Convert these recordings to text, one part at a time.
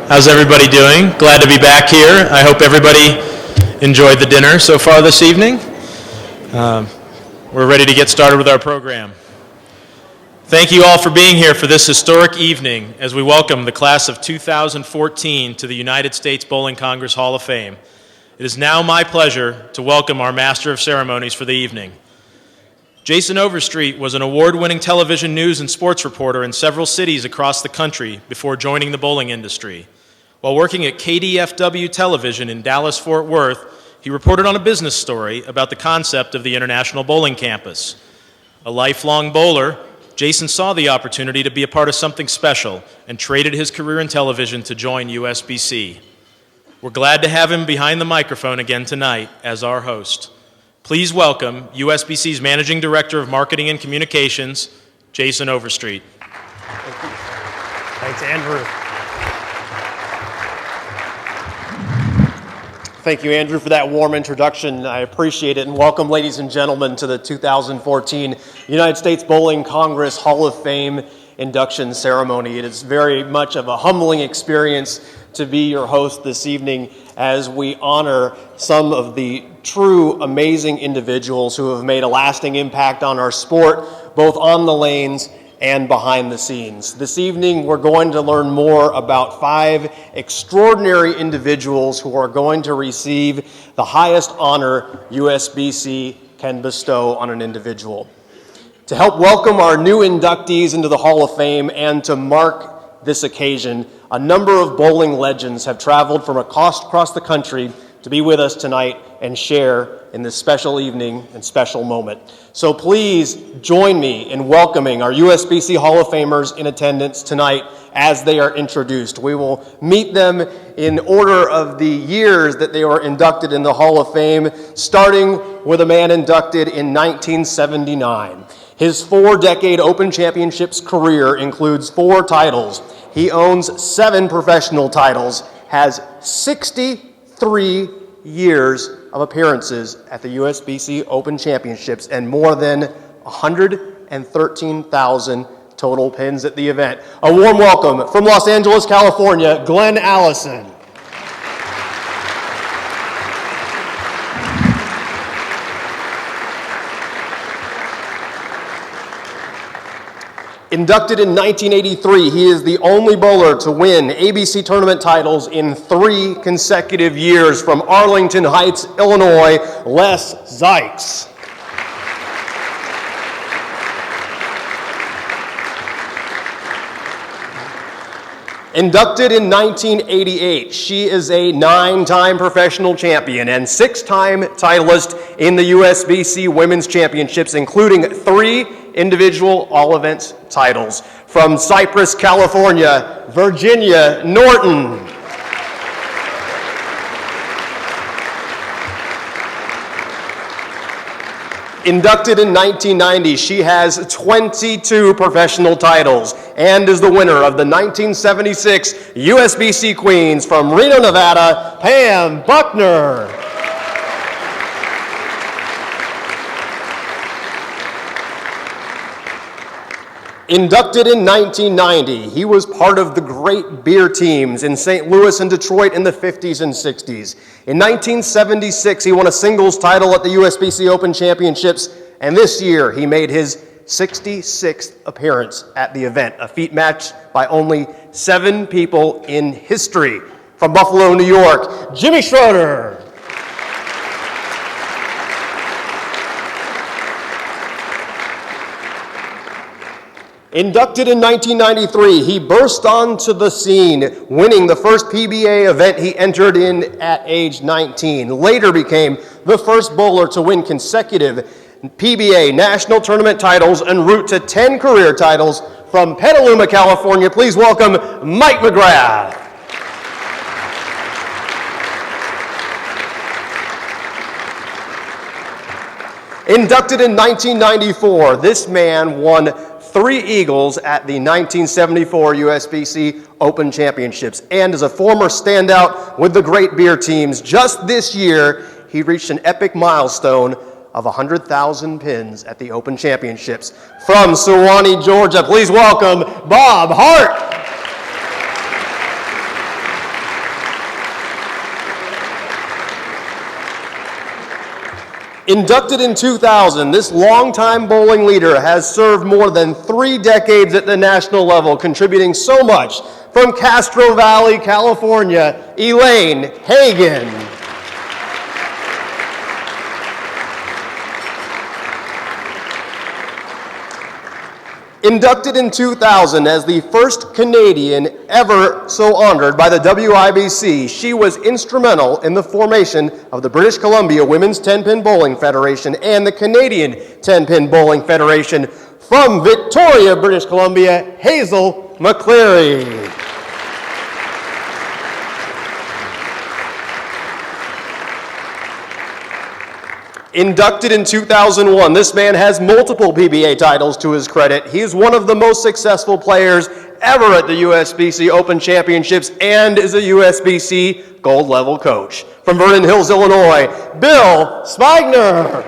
How's everybody doing? Glad to be back here. I hope everybody enjoyed the dinner so far this evening. We're ready to get started with our program. Thank you all for being here for this historic evening as we welcome the class of 2014 to the United States Bowling Congress Hall of Fame. It is now my pleasure to welcome our Master of Ceremonies for the evening. Jason Overstreet was an award-winning television news and sports reporter in several cities across the country before joining the bowling industry. While working at KDFW Television in Dallas-Fort Worth, he reported on a business story about the concept of the International Bowling Campus. A lifelong bowler, Jason saw the opportunity to be a part of something special and traded his career in television to join USBC. We're glad to have him behind the microphone again tonight as our host. Please welcome USBC's Managing Director of Marketing and Communications, Jason Overstreet. Thanks, Andrew. Thank you, Andrew, for that warm introduction. I appreciate it. And welcome, ladies and gentlemen, to the 2014 United States Bowling Congress Hall of Fame induction ceremony. It is very much of a humbling experience to be your host this evening as we honor some of the true amazing individuals who have made a lasting impact on our sport, both on the lanes and behind the scenes. This evening, we're going to learn more about 5 extraordinary individuals who are going to receive the highest honor USBC can bestow on an individual. To help welcome our new inductees into the Hall of Fame and to mark this occasion, a number of bowling legends have traveled from across the country to be with us tonight and share in this special evening and special moment. So please join me in welcoming our USBC Hall of Famers in attendance tonight as they are introduced. We will meet them in order of the years that they were inducted in the Hall of Fame, starting with a man inducted in 1979. His 4-decade Open Championships career includes 4 titles. He owns 7 professional titles, has 63 years of appearances at the USBC Open Championships, and more than 113,000 total pins at the event. A warm welcome from Los Angeles, California, Glenn Allison. Inducted in 1983, he is the only bowler to win ABC tournament titles in 3 consecutive years. From Arlington Heights, Illinois, Les Zykes. Inducted in 1988, she is a 9-time professional champion and 6-time titleist in the USBC Women's Championships, including 3 individual all-events titles. From Cypress, California, Virginia Norton. Inducted in 1990, she has 22 professional titles and is the winner of the 1976 USBC Queens. From Reno, Nevada, Pam Buckner. Inducted in 1990, he was part of the great beer teams in St. Louis and Detroit in the 50s and 60s. In 1976, he won a singles title at the USBC Open Championships, and this year he made his 66th appearance at the event, a feat matched by only 7 people in history. From Buffalo, New York, Jimmy Schroeder. Inducted in 1993, he burst onto the scene, winning the first PBA event he entered in at age 19. Later became the first bowler to win consecutive PBA national tournament titles en route to 10 career titles. From Petaluma, California, please welcome Mike McGrath. Inducted in 1994, this man won 3 Eagles at the 1974 USBC Open Championships, and as a former standout with the great beer teams, just this year he reached an epic milestone of 100,000 pins at the Open Championships. From Suwanee, Georgia, please welcome Bob Hart. Inducted in 2000, this longtime bowling leader has served more than 3 decades at the national level, contributing so much. From Castro Valley, California, Elaine Hagan. Inducted in 2000 as the first Canadian ever so honored by the WIBC, she was instrumental in the formation of the British Columbia Women's 10-Pin Bowling Federation and the Canadian 10-Pin Bowling Federation. From Victoria, British Columbia, Hazel McCleary. Inducted in 2001, this man has multiple PBA titles to his credit. He is one of the most successful players ever at the USBC Open Championships and is a USBC gold level coach. From Vernon Hills, Illinois, Bill Spigner.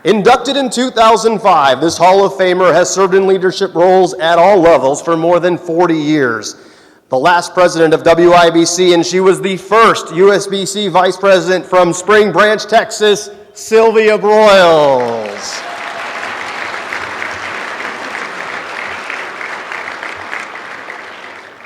Inducted in 2005, this Hall of Famer has served in leadership roles at all levels for more than 40 years. The last president of WIBC, and she was the first USBC vice president from Spring Branch, Texas, Sylvia Broyles.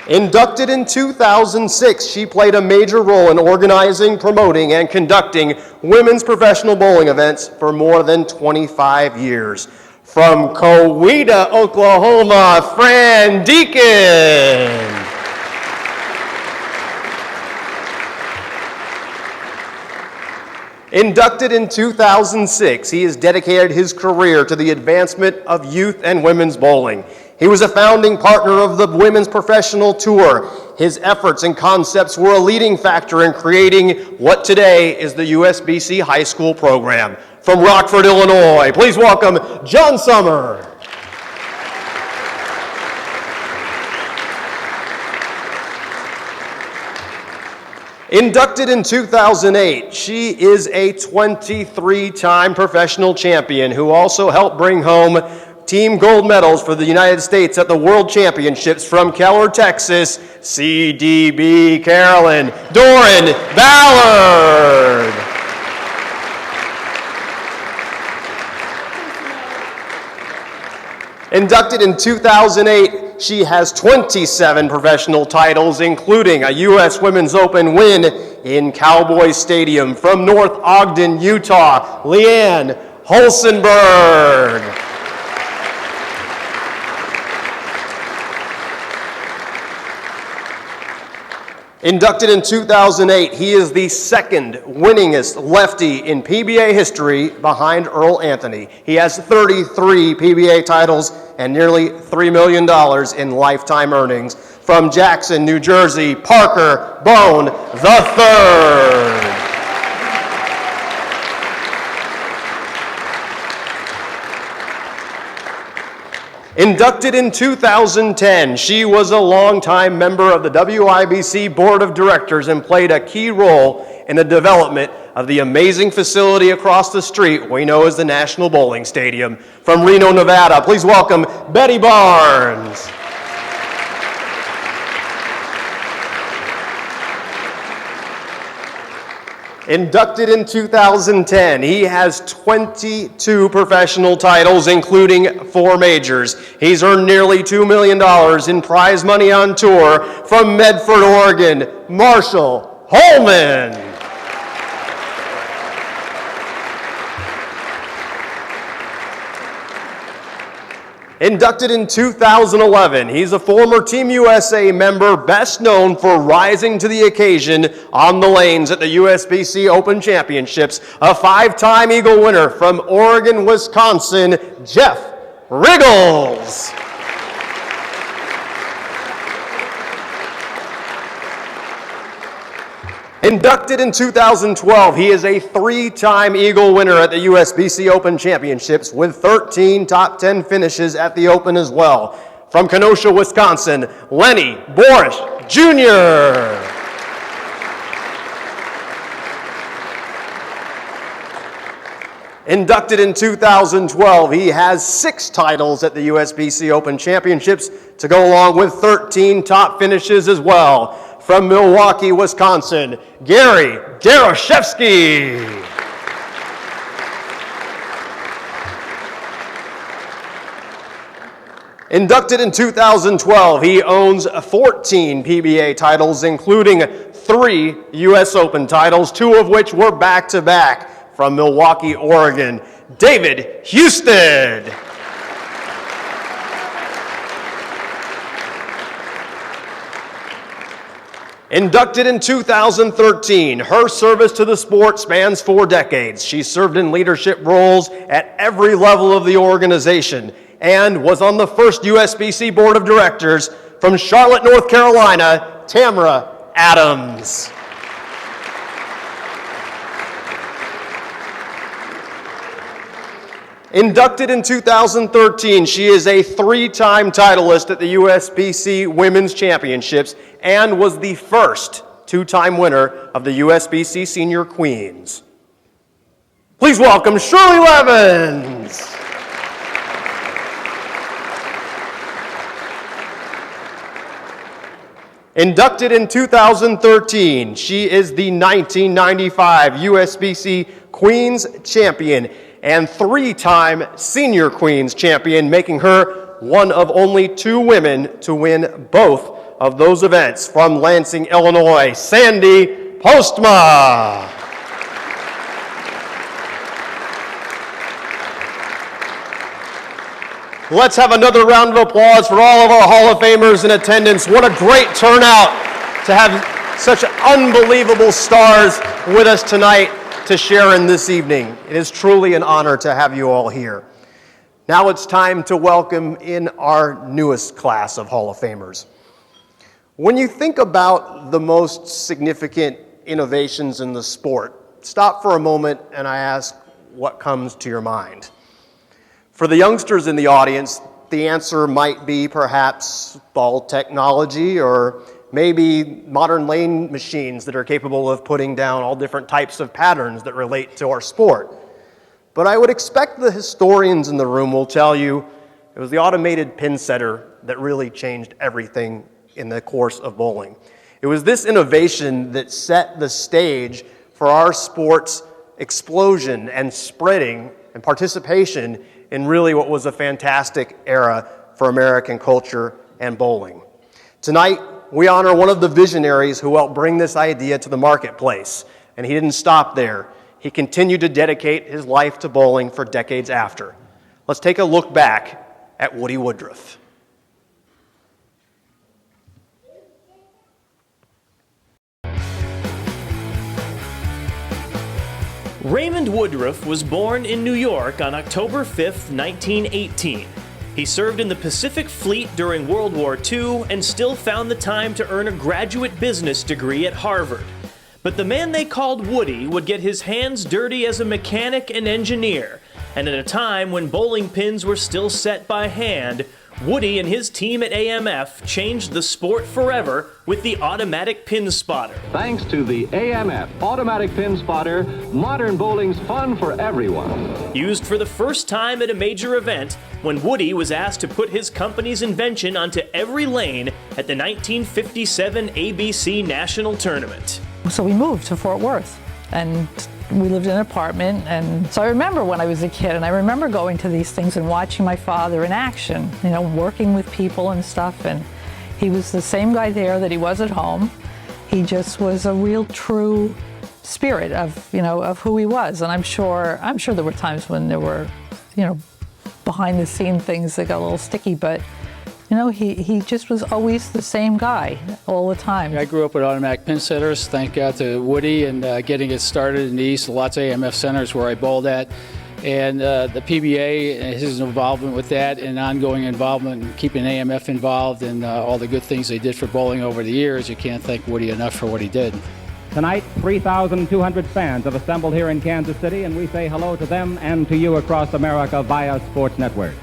Inducted in 2006, she played a major role in organizing, promoting, and conducting women's professional bowling events for more than 25 years. From Coweta, Oklahoma, Fran Deacon. Inducted in 2006, he has dedicated his career to the advancement of youth and women's bowling. He was a founding partner of the Women's Professional Tour. His efforts and concepts were a leading factor in creating what today is the USBC High School program. From Rockford, Illinois, please welcome John Summer. Inducted in 2008, she is a 23-time professional champion who also helped bring home team gold medals for the United States at the World Championships. From Keller, Texas, CDB Carolyn Doran Ballard. Inducted in 2008, she has 27 professional titles, including a U.S. Women's Open win in Cowboy Stadium. From North Ogden, Utah, Leanne Holsenberg. Inducted in 2008, he is the second winningest lefty in PBA history behind Earl Anthony. He has 33 PBA titles and nearly $3 million in lifetime earnings. From Jackson, New Jersey, Parker Bone III. Inducted in 2010, she was a longtime member of the WIBC Board of Directors and played a key role in the development of the amazing facility across the street we know as the National Bowling Stadium. From Reno, Nevada, please welcome Betty Barnes. Inducted in 2010, he has 22 professional titles, including 4 majors. He's earned nearly $2 million in prize money on tour. From Medford, Oregon, Marshall Holman. Inducted in 2011, he's a former Team USA member, best known for rising to the occasion on the lanes at the USBC Open Championships, a 5-time Eagle winner. From Oregon, Wisconsin, Jeff Riggles. Inducted in 2012, he is a 3-time Eagle winner at the USBC Open Championships with 13 top 10 finishes at the Open as well. From Kenosha, Wisconsin, Lenny Borish Jr. Inducted in 2012, he has 6 titles at the USBC Open Championships to go along with 13 top finishes as well. from Milwaukee, Wisconsin, Gary Darashevsky. Inducted in 2012, he owns 14 PBA titles, including 3 U.S. Open titles, 2 of which were back-to-back. From Milwaukee, Oregon, David Houston. Inducted in 2013, her service to the sport spans 4 decades. She served in leadership roles at every level of the organization and was on the first USBC Board of Directors. From Charlotte, North Carolina, Tamara Adams. Inducted in 2013, she is a 3-time titleist at the USBC Women's Championships and was the first 2-time winner of the USBC Senior Queens. Please welcome Shirley Levins. Inducted in 2013, she is the 1995 USBC Queens Champion and 3-time Senior Queens Champion, making her one of only 2 women to win both of those events. From Lansing, Illinois, Sandy Postma. Let's have another round of applause for all of our Hall of Famers in attendance. What a great turnout to have such unbelievable stars with us tonight to share in this evening. It is truly an honor to have you all here. Now it's time to welcome in our newest class of Hall of Famers. When you think about the most significant innovations in the sport, stop for a moment and I ask, what comes to your mind? For the youngsters in the audience, the answer might be perhaps ball technology or maybe modern lane machines that are capable of putting down all different types of patterns that relate to our sport. But I would expect the historians in the room will tell you it was the automated pin setter that really changed everything in the course of bowling. It was this innovation that set the stage for our sport's explosion and spreading and participation in really what was a fantastic era for American culture and bowling. Tonight, we honor one of the visionaries who helped bring this idea to the marketplace. And he didn't stop there. He continued to dedicate his life to bowling for decades after. Let's take a look back at Woody Woodruff. Raymond Woodruff was born in New York on October 5, 1918. He served in the Pacific Fleet during World War II and still found the time to earn a graduate business degree at Harvard. But the man they called Woody would get his hands dirty as a mechanic and engineer, and at a time when bowling pins were still set by hand, Woody and his team at AMF changed the sport forever with the automatic pin spotter. Thanks to the AMF automatic pin spotter, modern bowling's fun for everyone. Used for the first time at a major event when Woody was asked to put his company's invention onto every lane at the 1957 ABC National Tournament. So we moved to Fort Worth, and we lived in an apartment, and so I remember when I was a kid, and I remember going to these things and watching my father in action, you know, working with people and stuff, and he was the same guy there that he was at home. He just was a real true spirit of, you know, of who he was, and I'm sure there were times when there were, you know, behind the scene things that got a little sticky, but you know, he just was always the same guy all the time. I grew up with automatic pin setters, thank God to Woody and getting it started in the East. Lots of AMF centers where I bowled at. And the PBA, his involvement with that and ongoing involvement in keeping AMF involved and all the good things they did for bowling over the years, you can't thank Woody enough for what he did. Tonight, 3,200 fans have assembled here in Kansas City, and we say hello to them and to you across America via Sports Network.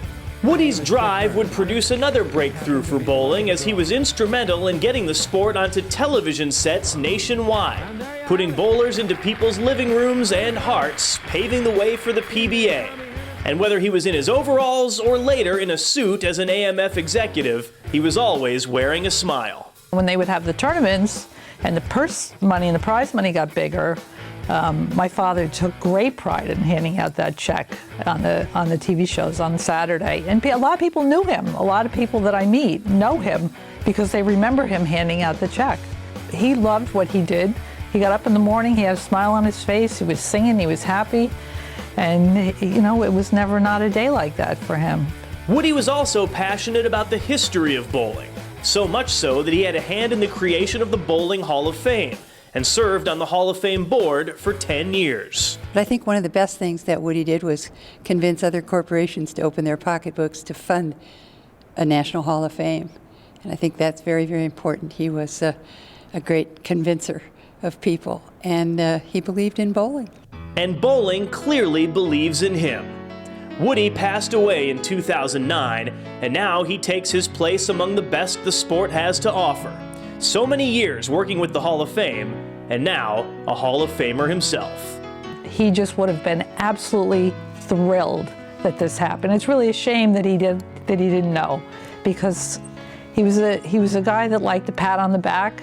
Woody's drive would produce another breakthrough for bowling as he was instrumental in getting the sport onto television sets nationwide, putting bowlers into people's living rooms and hearts, paving the way for the PBA. And whether he was in his overalls or later in a suit as an AMF executive, he was always wearing a smile. When they would have the tournaments and the purse money and the prize money got bigger, my father took great pride in handing out that check on the TV shows on Saturday. And a lot of people knew him. A lot of people that I meet know him because they remember him handing out the check. He loved what he did. He got up in the morning, he had a smile on his face, he was singing, he was happy. And, you know, it was never not a day like that for him. Woody was also passionate about the history of bowling, so much so that he had a hand in the creation of the Bowling Hall of Fame and served on the Hall of Fame board for 10 years. But I think one of the best things that Woody did was convince other corporations to open their pocketbooks to fund a National Hall of Fame. And I think that's very, very important. He was a great convincer of people, and he believed in bowling. And bowling clearly believes in him. Woody passed away in 2009, and now he takes his place among the best the sport has to offer. So many years working with the Hall of Fame, and now a Hall of Famer himself. He just would have been absolutely thrilled that this happened. It's really a shame that he didn't know, because he was a guy that liked a pat on the back.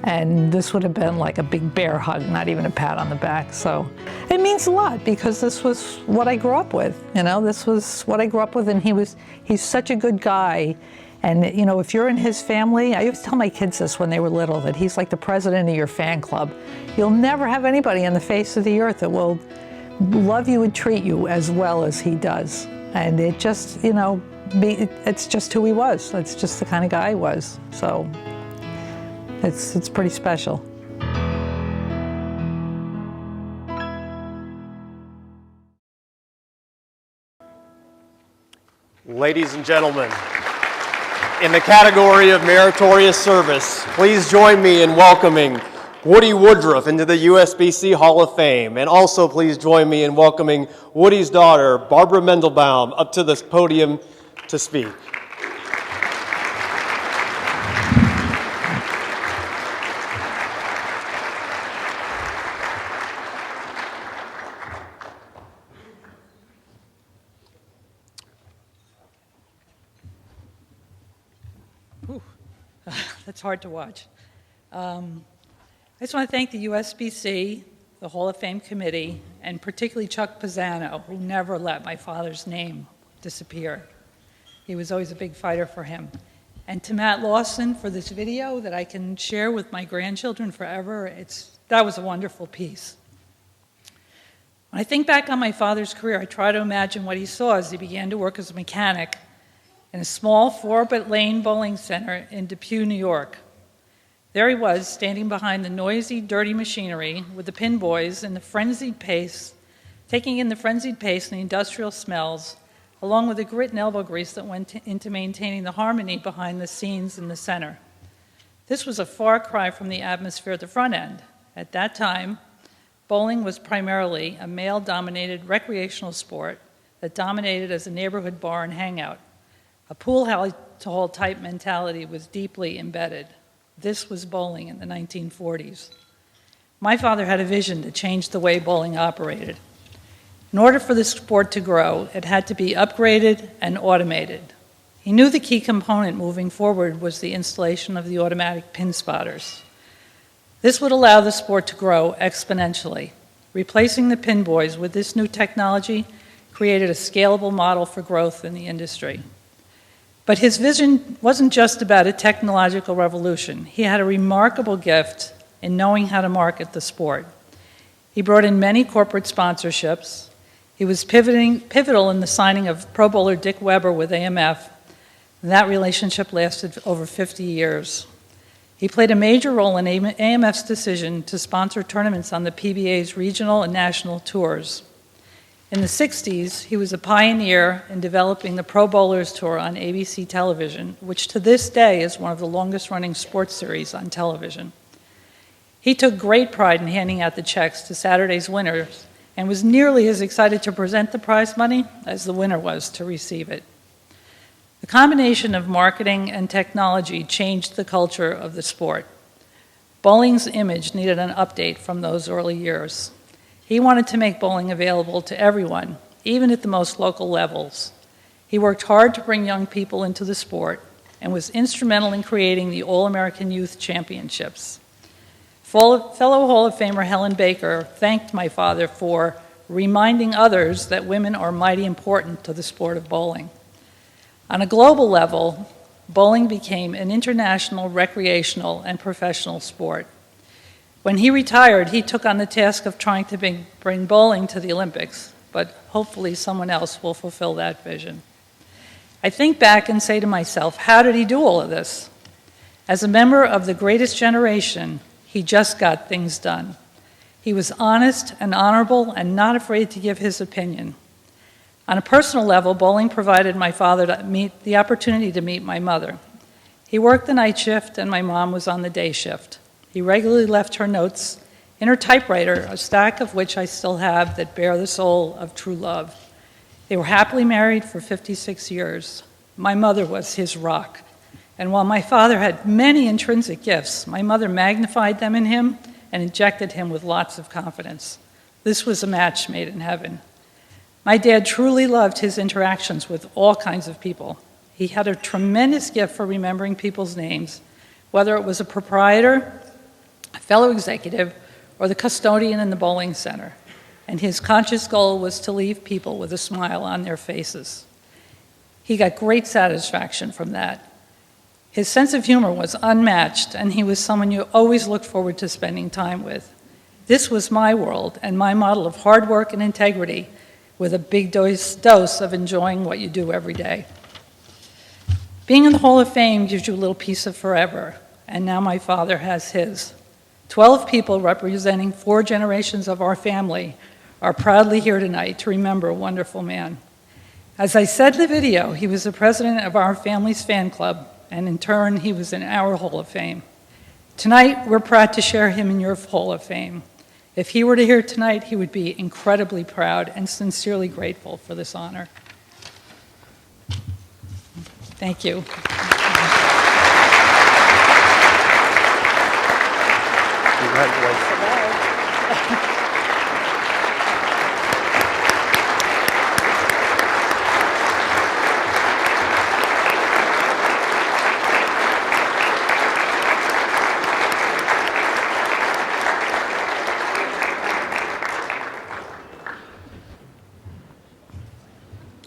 And this would have been like a big bear hug, not even a pat on the back. So it means a lot because this was what I grew up with. You know, this was what I grew up with, and he's such a good guy. And you know, if you're in his family, I used to tell my kids this when they were little, that he's like the president of your fan club. You'll never have anybody on the face of the earth that will love you and treat you as well as he does. And it just, you know, it's just who he was. That's just the kind of guy he was. So. It's pretty special. Ladies and gentlemen, in the category of Meritorious Service, please join me in welcoming Woody Woodruff into the USBC Hall of Fame. And also please join me in welcoming Woody's daughter, Barbara Mendelbaum, up to this podium to speak. That's hard to watch. I just want to thank the USBC, the Hall of Fame Committee, and particularly Chuck Pisano, who never let my father's name disappear. He was always a big fighter for him. And to Matt Lawson for this video that I can share with my grandchildren forever. That was a wonderful piece. When I think back on my father's career, I try to imagine what he saw as he began to work as a mechanic in a small 4-lane bowling center in Depew, New York. There he was, standing behind the noisy, dirty machinery with the pin boys and the frenzied pace, taking in the frenzied pace and the industrial smells, along with the grit and elbow grease that went into maintaining the harmony behind the scenes in the center. This was a far cry from the atmosphere at the front end. At that time, bowling was primarily a male-dominated recreational sport that dominated as a neighborhood bar and hangout. A pool hall type mentality was deeply embedded. This was bowling in the 1940s. My father had a vision to change the way bowling operated. In order for the sport to grow, it had to be upgraded and automated. He knew the key component moving forward was the installation of the automatic pin spotters. This would allow the sport to grow exponentially. Replacing the pin boys with this new technology created a scalable model for growth in the industry. But his vision wasn't just about a technological revolution. He had a remarkable gift in knowing how to market the sport. He brought in many corporate sponsorships. He was pivotal in the signing of Pro Bowler Dick Weber with AMF, and that relationship lasted over 50 years. He played a major role in AMF's decision to sponsor tournaments on the PBA's regional and national tours. In the 60s, he was a pioneer in developing the Pro Bowlers Tour on ABC television, which to this day is one of the longest-running sports series on television. He took great pride in handing out the checks to Saturday's winners and was nearly as excited to present the prize money as the winner was to receive it. The combination of marketing and technology changed the culture of the sport. Bowling's image needed an update from those early years. He wanted to make bowling available to everyone, even at the most local levels. He worked hard to bring young people into the sport, and was instrumental in creating the All-American Youth Championships. Fellow Hall of Famer Helen Baker thanked my father for reminding others that women are mighty important to the sport of bowling. On a global level, bowling became an international, recreational, and professional sport. When he retired, he took on the task of trying to bring bowling to the Olympics, but hopefully someone else will fulfill that vision. I think back and say to myself, how did he do all of this? As a member of the greatest generation, he just got things done. He was honest and honorable and not afraid to give his opinion. On a personal level, bowling provided my father the opportunity to meet my mother. He worked the night shift and my mom was on the day shift. He regularly left her notes in her typewriter, a stack of which I still have that bear the soul of true love. They were happily married for 56 years. My mother was his rock. And while my father had many intrinsic gifts, my mother magnified them in him and injected him with lots of confidence. This was a match made in heaven. My dad truly loved his interactions with all kinds of people. He had a tremendous gift for remembering people's names, whether it was a proprietor, a fellow executive, or the custodian in the bowling center. And his conscious goal was to leave people with a smile on their faces. He got great satisfaction from that. His sense of humor was unmatched, and he was someone you always looked forward to spending time with. This was my world and my model of hard work and integrity, with a big dose of enjoying what you do every day. Being in the Hall of Fame gives you a little piece of forever, and now my father has his. 12 people representing 4 generations of our family are proudly here tonight to remember a wonderful man. As I said in the video, he was the president of our family's fan club, and in turn, he was in our Hall of Fame. Tonight, we're proud to share him in your Hall of Fame. If he were to hear tonight, he would be incredibly proud and sincerely grateful for this honor. Thank you. Congratulations.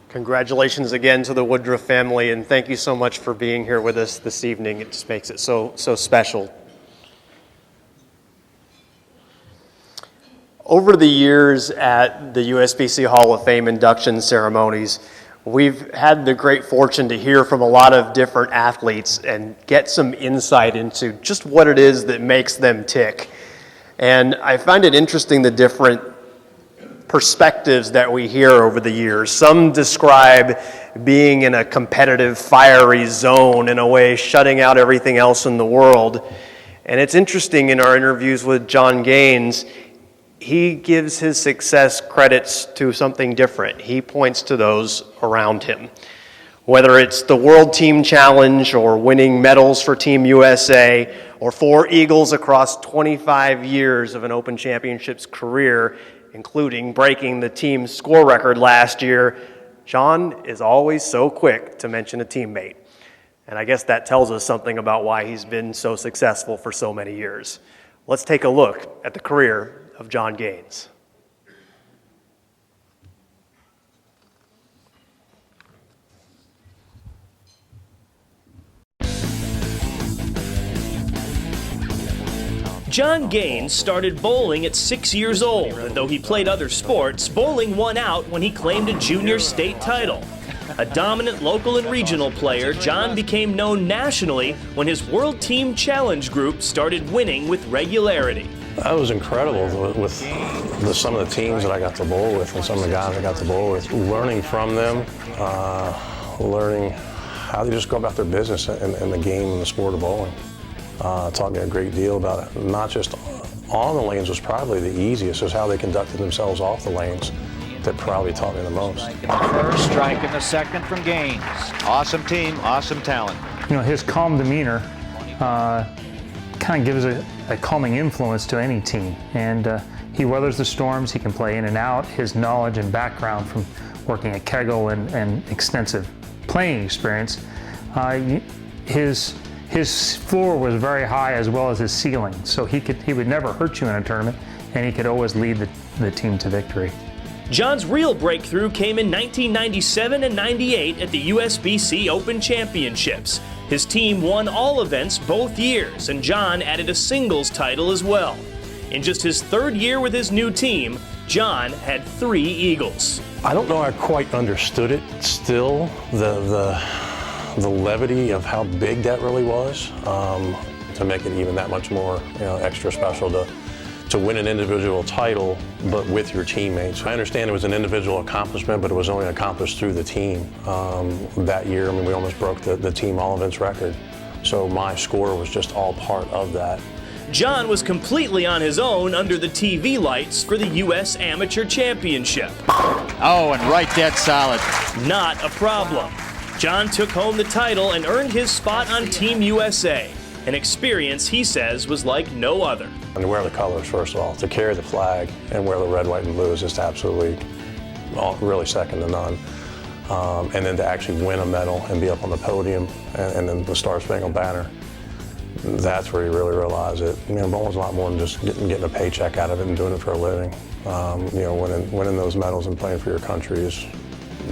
Congratulations again to the Woodruff family, and thank you so much for being here with us this evening. It just makes it so special. Over the years at the USBC Hall of Fame induction ceremonies, we've had the great fortune to hear from a lot of different athletes and get some insight into just what it is that makes them tick. And I find it interesting the different perspectives that we hear over the years. Some describe being in a competitive, fiery zone, in a way shutting out everything else in the world. And it's interesting, in our interviews with John Gaines, he gives his success credits to something different. He points to those around him. Whether it's the World Team Challenge or winning medals for Team USA or 4 Eagles across 25 years of an Open Championships career, including breaking the team score record last year, John is always so quick to mention a teammate. And I guess that tells us something about why he's been so successful for so many years. Let's take a look at the career of John Gaines. John Gaines started bowling at 6 years old, and though he played other sports, bowling won out when he claimed a junior state title. A dominant local and regional player, John became known nationally when his World Team Challenge group started winning with regularity. That was incredible with some of the teams that I got to bowl with and some of the guys I got to bowl with. Learning from them, learning how they just go about their business in the game and the sport of bowling. Taught me a great deal about it. Not just on the lanes was probably the easiest, is how they conducted themselves off the lanes that probably taught me the most. First strike in the second from Gaines. Awesome team, awesome talent. You know, his calm demeanor kind of gives a calming influence to any team. And he weathers the storms, he can play in and out. His knowledge and background from working at Kegel and extensive playing experience, his floor was very high as well as his ceiling, so he would never hurt you in a tournament, and he could always lead the team to victory. John's real breakthrough came in 1997 and 98 at the USBC Open Championships. His team won all events both years, and John added a singles title as well. In just his third year with his new team, John had 3 eagles. I don't know I quite understood it still, the levity of how big that really was, to make it even that much more extra special to win an individual title, but with your teammates. I understand it was an individual accomplishment, but it was only accomplished through the team. That year, I mean, we almost broke the team all events record. So my score was just all part of that. John was completely on his own under the TV lights for the U.S. Amateur Championship. Oh, and right dead solid. Not a problem. John took home the title and earned his spot on Team USA, an experience he says was like no other. And to wear the colors, first of all, to carry the flag and wear the red, white, and blue is just absolutely, really second to none. And then to actually win a medal and be up on the podium and then the Star Spangled Banner, that's where you really realize it. Bowling's a lot more than just getting a paycheck out of it and doing it for a living. Winning those medals and playing for your country is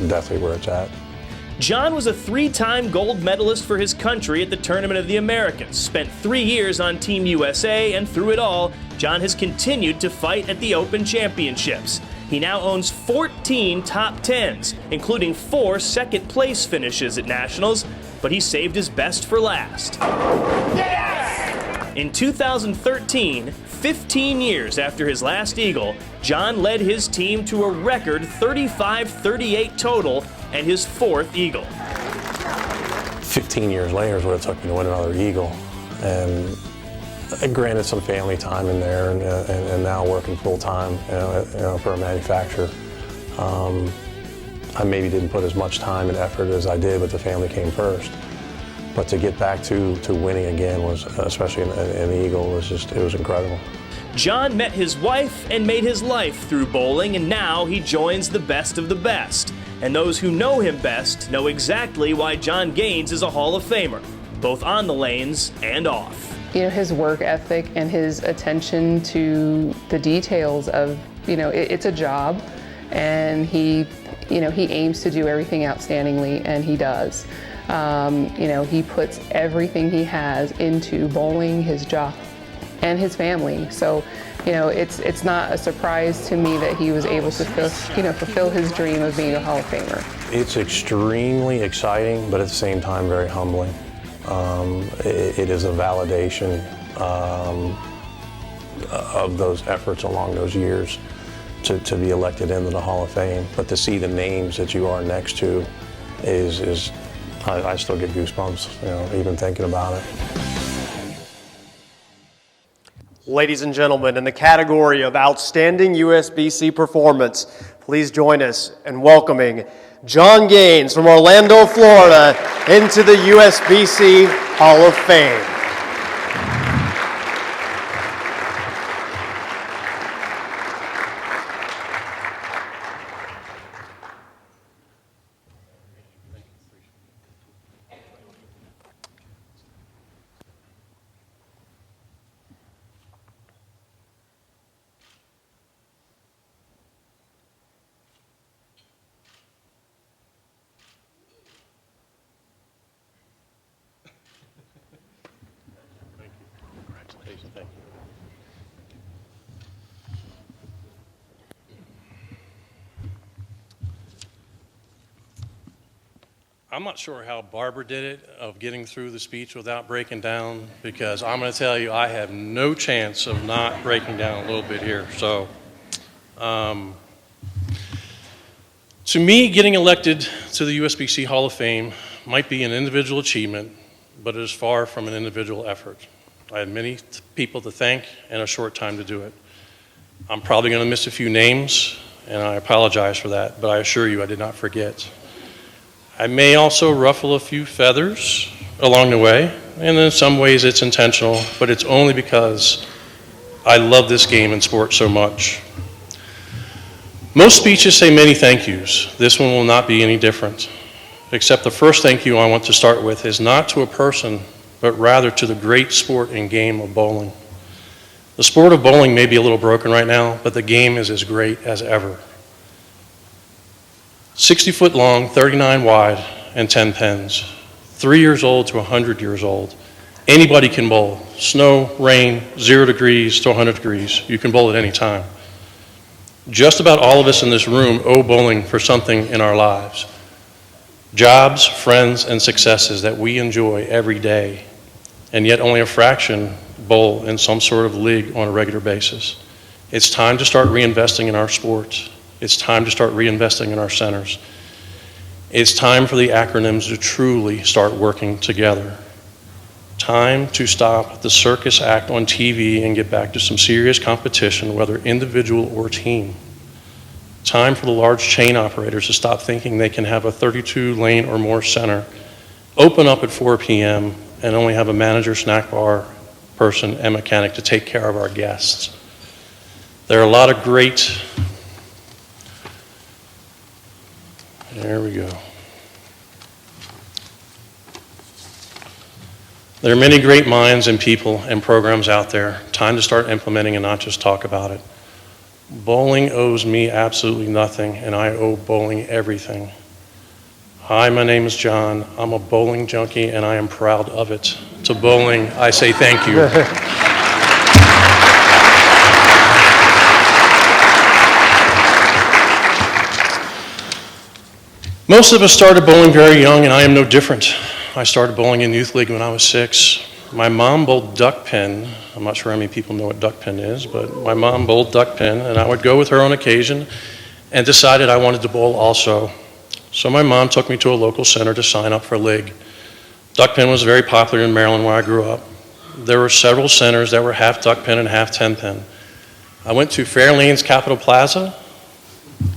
definitely where it's at. John was a 3-time gold medalist for his country at the Tournament of the Americas, spent 3 years on Team USA, and through it all, John has continued to fight at the Open Championships. He now owns 14 top 10s, including 4 second-place finishes at Nationals, but he saved his best for last. Yes! In 2013, 15 years after his last eagle, John led his team to a record 35-38 total and his 4th eagle. 15 years later is what it took me to win another eagle. And granted some family time in there and now working full time for a manufacturer. I maybe didn't put as much time and effort as I did, but the family came first. But to get back to winning again was, especially an eagle, it was incredible. John met his wife and made his life through bowling, and now he joins the best of the best. And those who know him best know exactly why John Gaines is a Hall of Famer, both on the lanes and off. His work ethic and his attention to the details of, it's a job, and he aims to do everything outstandingly, and he does. He puts everything he has into bowling, his job, and his family. So, it's not a surprise to me that he was able to fulfill his dream of being a Hall of Famer. It's extremely exciting, but at the same time very humbling. It is a validation of those efforts along those years to be elected into the Hall of Fame. But to see the names that you are next to is I still get goosebumps, even thinking about it. Ladies and gentlemen, in the category of Outstanding USBC Performance, please join us in welcoming John Gaines from Orlando, Florida, into the USBC Hall of Fame. I'm not sure how Barbara did it, of getting through the speech without breaking down, because I'm going to tell you I have no chance of not breaking down a little bit here. So, to me, getting elected to the USBC Hall of Fame might be an individual achievement, but it is far from an individual effort. I had many people to thank and a short time to do it. I'm probably going to miss a few names, and I apologize for that, but I assure you I did not forget. I may also ruffle a few feathers along the way, and in some ways it's intentional, but it's only because I love this game and sport so much. Most speeches say many thank yous. This one will not be any different. except the first thank you I want to start with is not to a person, but rather to the great sport and game of bowling. The sport of bowling may be a little broken right now, but the game is as great as ever. 60 foot long, 39 wide, and 10 pins. 3 years old to 100 years old. Anybody can bowl. Snow, rain, 0 degrees to 100 degrees. You can bowl at any time. Just about all of us in this room owe bowling for something in our lives. Jobs, friends, and successes that we enjoy every day, and yet only a fraction bowl in some sort of league on a regular basis. It's time to start reinvesting in our sports. It's time to start reinvesting in our centers. It's time for the acronyms to truly start working together. Time to stop the circus act on TV and get back to some serious competition, whether individual or team. Time for the large chain operators to stop thinking they can have a 32 lane or more center, open up at 4 p.m., and only have a manager, snack bar person, and mechanic to take care of our guests. There are a lot of great, there we go. There are many great minds and people and programs out there. Time to start implementing and not just talk about it. Bowling owes me absolutely nothing, and I owe bowling everything. Hi, my name is John. I'm a bowling junkie, and I am proud of it. To bowling, I say thank you. Most of us started bowling very young, and I am no different. I started bowling in youth league when I was 6. My mom bowled duck pin. I'm not sure how many people know what duck pin is, but my mom bowled duck pin, and I would go with her on occasion and decided I wanted to bowl also. So my mom took me to a local center to sign up for league. Duck pin was very popular in Maryland where I grew up. There were several centers that were half duck pin and half 10 pin. I went to Fairlane's Capitol Plaza,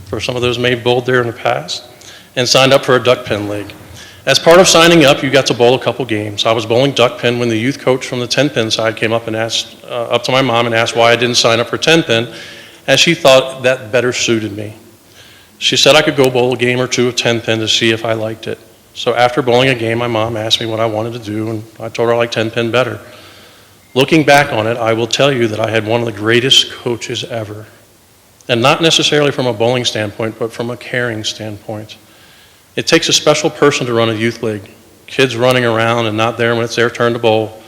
for some of those may have bowled there in the past, and signed up for a duck pin league. As part of signing up, you got to bowl a couple games. I was bowling duck pin when the youth coach from the 10 pin side came up and asked, up to my mom and asked why I didn't sign up for 10 pin, as she thought that better suited me. She said I could go bowl a game or two of 10 pin to see if I liked it. So after bowling a game, my mom asked me what I wanted to do, and I told her I liked 10 pin better. Looking back on it, I will tell you that I had one of the greatest coaches ever. And not necessarily from a bowling standpoint, but from a caring standpoint. It takes a special person to run a youth league. Kids running around and not there when it's their turn to bowl,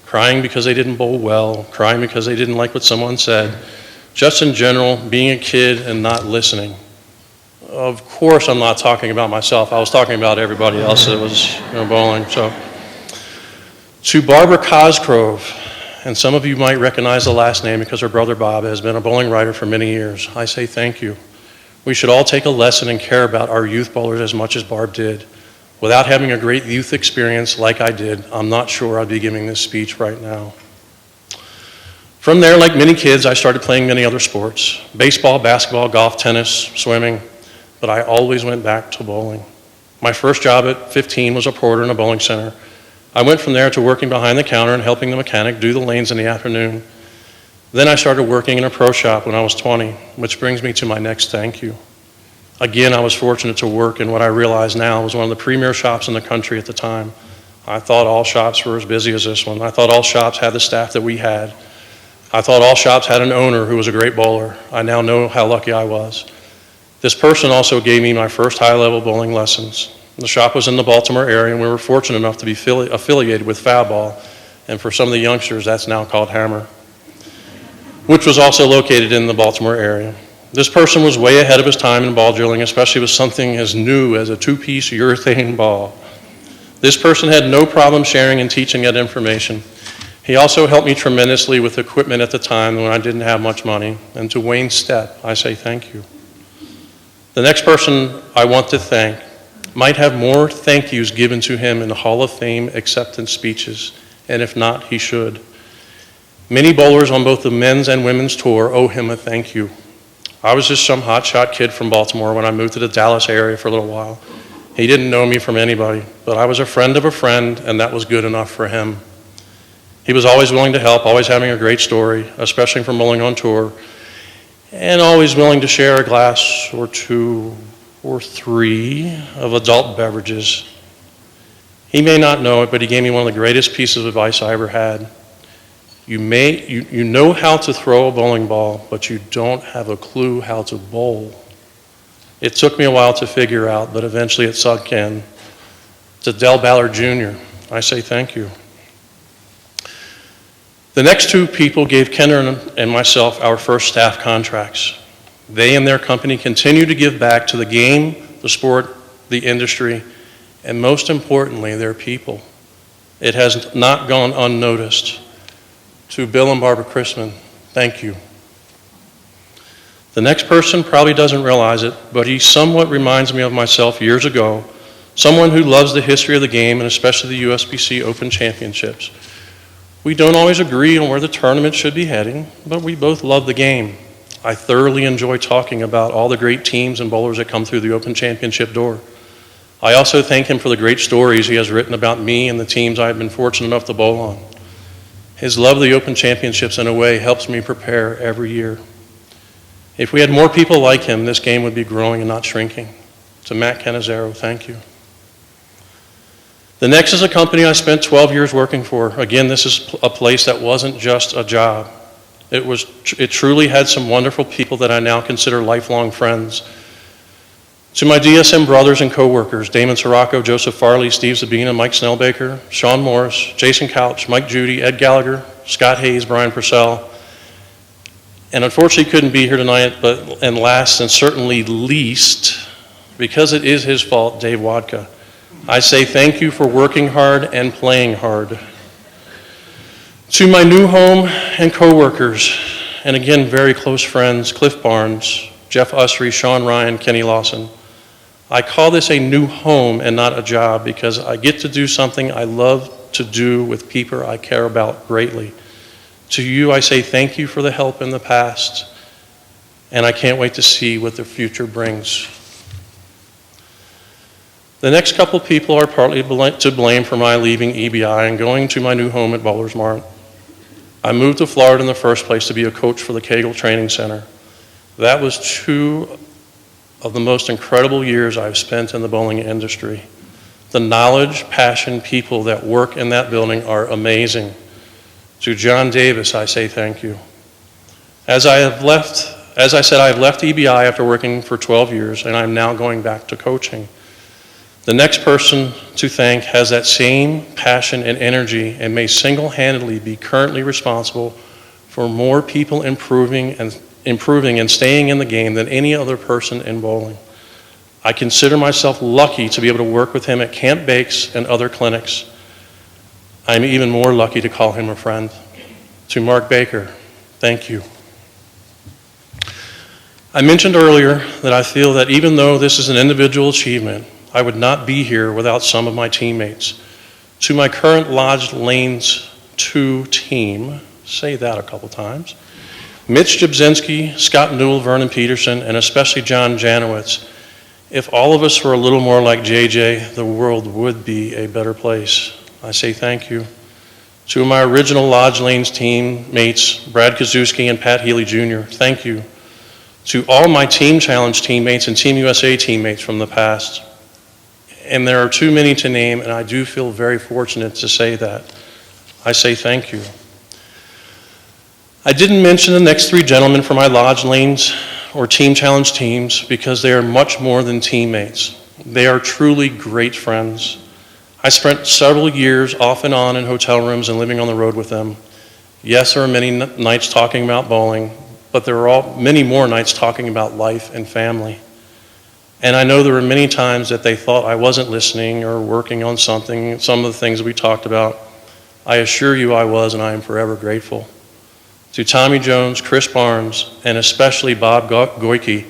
crying because they didn't bowl well, crying because they didn't like what someone said. Just in general, being a kid and not listening. Of course, I'm not talking about myself. I was talking about everybody else that was bowling. So, to Barbara Cosgrove, and some of you might recognize the last name because her brother Bob has been a bowling writer for many years. I say thank you. We should all take a lesson and care about our youth bowlers as much as Barb did. Without having a great youth experience like I did, I'm not sure I'd be giving this speech right now. From there, like many kids, I started playing many other sports. Baseball, basketball, golf, tennis, swimming, but I always went back to bowling. My first job at 15 was a porter in a bowling center. I went from there to working behind the counter and helping the mechanic do the lanes in the afternoon. Then I started working in a pro shop when I was 20, which brings me to my next thank you. Again, I was fortunate to work in what I realize now was one of the premier shops in the country at the time. I thought all shops were as busy as this one. I thought all shops had the staff that we had. I thought all shops had an owner who was a great bowler. I now know how lucky I was. This person also gave me my first high-level bowling lessons. The shop was in the Baltimore area, and we were fortunate enough to be affiliated with Foul Ball, and for some of the youngsters, that's now called Hammer, which was also located in the Baltimore area. This person was way ahead of his time in ball drilling, especially with something as new as a two-piece urethane ball. This person had no problem sharing and teaching that information. He also helped me tremendously with equipment at the time when I didn't have much money. And to Wayne Stepp, I say thank you. The next person I want to thank might have more thank yous given to him in the Hall of Fame acceptance speeches, and if not, he should. Many bowlers on both the men's and women's tour owe him a thank you. I was just some hotshot kid from Baltimore when I moved to the Dallas area for a little while. He didn't know me from anybody, but I was a friend of a friend, and that was good enough for him. He was always willing to help, always having a great story, especially from bowling on tour, and always willing to share a glass or two or 3 of adult beverages. He may not know it, but he gave me one of the greatest pieces of advice I ever had. You know how to throw a bowling ball, but you don't have a clue how to bowl. It took me a while to figure out, but eventually it sunk in. To Del Ballard Jr., I say thank you. The next 2 people gave Kent and myself our first staff contracts. They and their company continue to give back to the game, the sport, the industry, and most importantly, their people. It has not gone unnoticed. To Bill and Barbara Chrisman, thank you. The next person probably doesn't realize it, but he somewhat reminds me of myself years ago, someone who loves the history of the game and especially the USBC Open Championships. We don't always agree on where the tournament should be heading, but we both love the game. I thoroughly enjoy talking about all the great teams and bowlers that come through the Open Championship door. I also thank him for the great stories he has written about me and the teams I have been fortunate enough to bowl on. His love of the Open Championships, in a way, helps me prepare every year. If we had more people like him, this game would be growing and not shrinking. To Matt Canizero, thank you. The next is a company I spent 12 years working for. Again, this is a place that wasn't just a job. It truly had some wonderful people that I now consider lifelong friends. To my DSM brothers and co-workers, Damon Sirocco, Joseph Farley, Steve Zabina, Mike Snellbaker, Sean Morris, Jason Couch, Mike Judy, Ed Gallagher, Scott Hayes, Brian Purcell, and unfortunately couldn't be here tonight, and last and certainly least, because it is his fault, Dave Wadka. I say thank you for working hard and playing hard. To my new home and co-workers, and again, very close friends, Cliff Barnes, Jeff Usry, Sean Ryan, Kenny Lawson. I call this a new home and not a job because I get to do something I love to do with people I care about greatly. To you, I say thank you for the help in the past, and I can't wait to see what the future brings. The next couple people are partly to blame for my leaving EBI and going to my new home at Bowlers Mart. I moved to Florida in the first place to be a coach for the Kegel Training Center. That was 2 of the most incredible years I've spent in the bowling industry. The knowledge, passion, people that work in that building are amazing. To John Davis, I say thank you. As I said, I've left EBI after working for 12 years, and I'm now going back to coaching. The next person to thank has that same passion and energy and may single-handedly be currently responsible for more people improving and staying in the game than any other person in bowling. I consider myself lucky to be able to work with him at Camp Bakes and other clinics. I'm even more lucky to call him a friend. To Mark Baker, thank you. I mentioned earlier that I feel that even though this is an individual achievement, I would not be here without some of my teammates. To my current Lodge Lanes 2 team, say that a couple times, Mitch Jabzinski, Scott Newell, Vernon Peterson, and especially John Janowitz. If all of us were a little more like JJ, the world would be a better place. I say thank you. To my original Lodge Lanes teammates, Brad Kazuski and Pat Healy Jr., thank you. To all my Team Challenge teammates and Team USA teammates from the past. And there are too many to name, and I do feel very fortunate to say that. I say thank you. I didn't mention the next 3 gentlemen from my Lodge Lanes or Team Challenge teams because they are much more than teammates. They are truly great friends. I spent several years off and on in hotel rooms and living on the road with them. Yes, there are many nights talking about bowling, but there are many more nights talking about life and family. And I know there were many times that they thought I wasn't listening or working on something, some of the things that we talked about. I assure you I was, and I am forever grateful. To Tommy Jones, Chris Barnes, and especially Bob Goyke,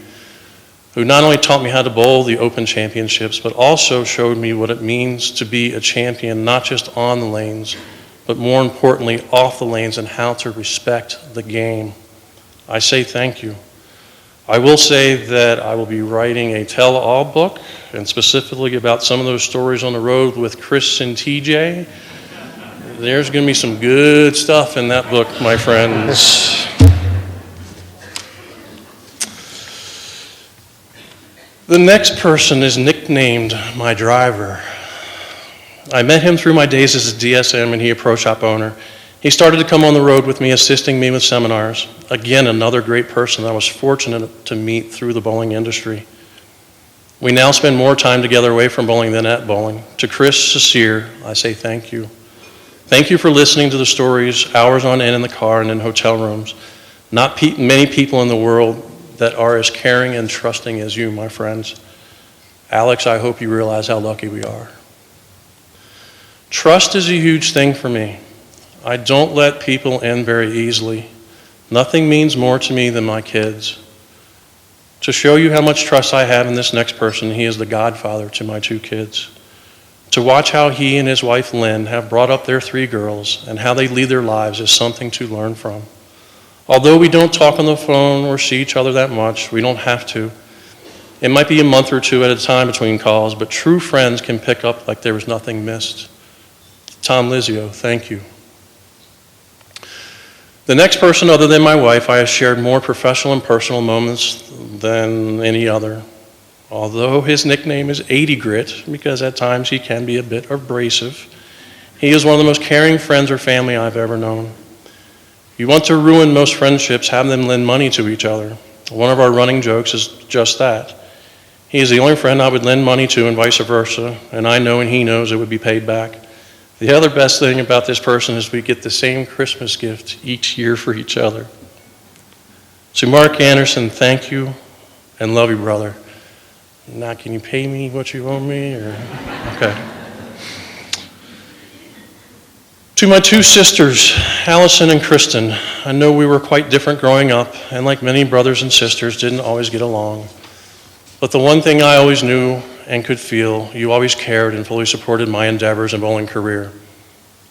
who not only taught me how to bowl the Open Championships, but also showed me what it means to be a champion, not just on the lanes, but more importantly, off the lanes and how to respect the game. I say thank you. I will say that I will be writing a tell-all book, and specifically about some of those stories on the road with Chris and TJ. There's going to be some good stuff in that book, my friends. The next person is nicknamed my driver. I met him through my days as a DSM and he a pro shop owner. He started to come on the road with me, assisting me with seminars. Again, another great person I was fortunate to meet through the bowling industry. We now spend more time together away from bowling than at bowling. To Chris Cecere, I say thank you. Thank you for listening to the stories hours on end in the car and in hotel rooms. Not many people in the world that are as caring and trusting as you, my friends. Alex, I hope you realize how lucky we are. Trust is a huge thing for me. I don't let people in very easily. Nothing means more to me than my kids. To show you how much trust I have in this next person, he is the godfather to my 2 kids. To watch how he and his wife Lynn have brought up their 3 girls and how they lead their lives is something to learn from. Although we don't talk on the phone or see each other that much, we don't have to. It might be a month or 2 at a time between calls, but true friends can pick up like there was nothing missed. Tom Lizio, thank you. The next person other than my wife, I have shared more professional and personal moments than any other. Although his nickname is 80 Grit, because at times he can be a bit abrasive, he is one of the most caring friends or family I've ever known. You want to ruin most friendships, have them lend money to each other. One of our running jokes is just that. He is the only friend I would lend money to and vice versa, and I know and he knows it would be paid back. The other best thing about this person is we get the same Christmas gift each year for each other. To Mark Anderson, thank you and love you, brother. Now, can you pay me what you owe me? Or okay. To my 2 sisters, Allison and Kristen, I know we were quite different growing up, and like many brothers and sisters, didn't always get along. But the one thing I always knew and could feel, you always cared and fully supported my endeavors and bowling career.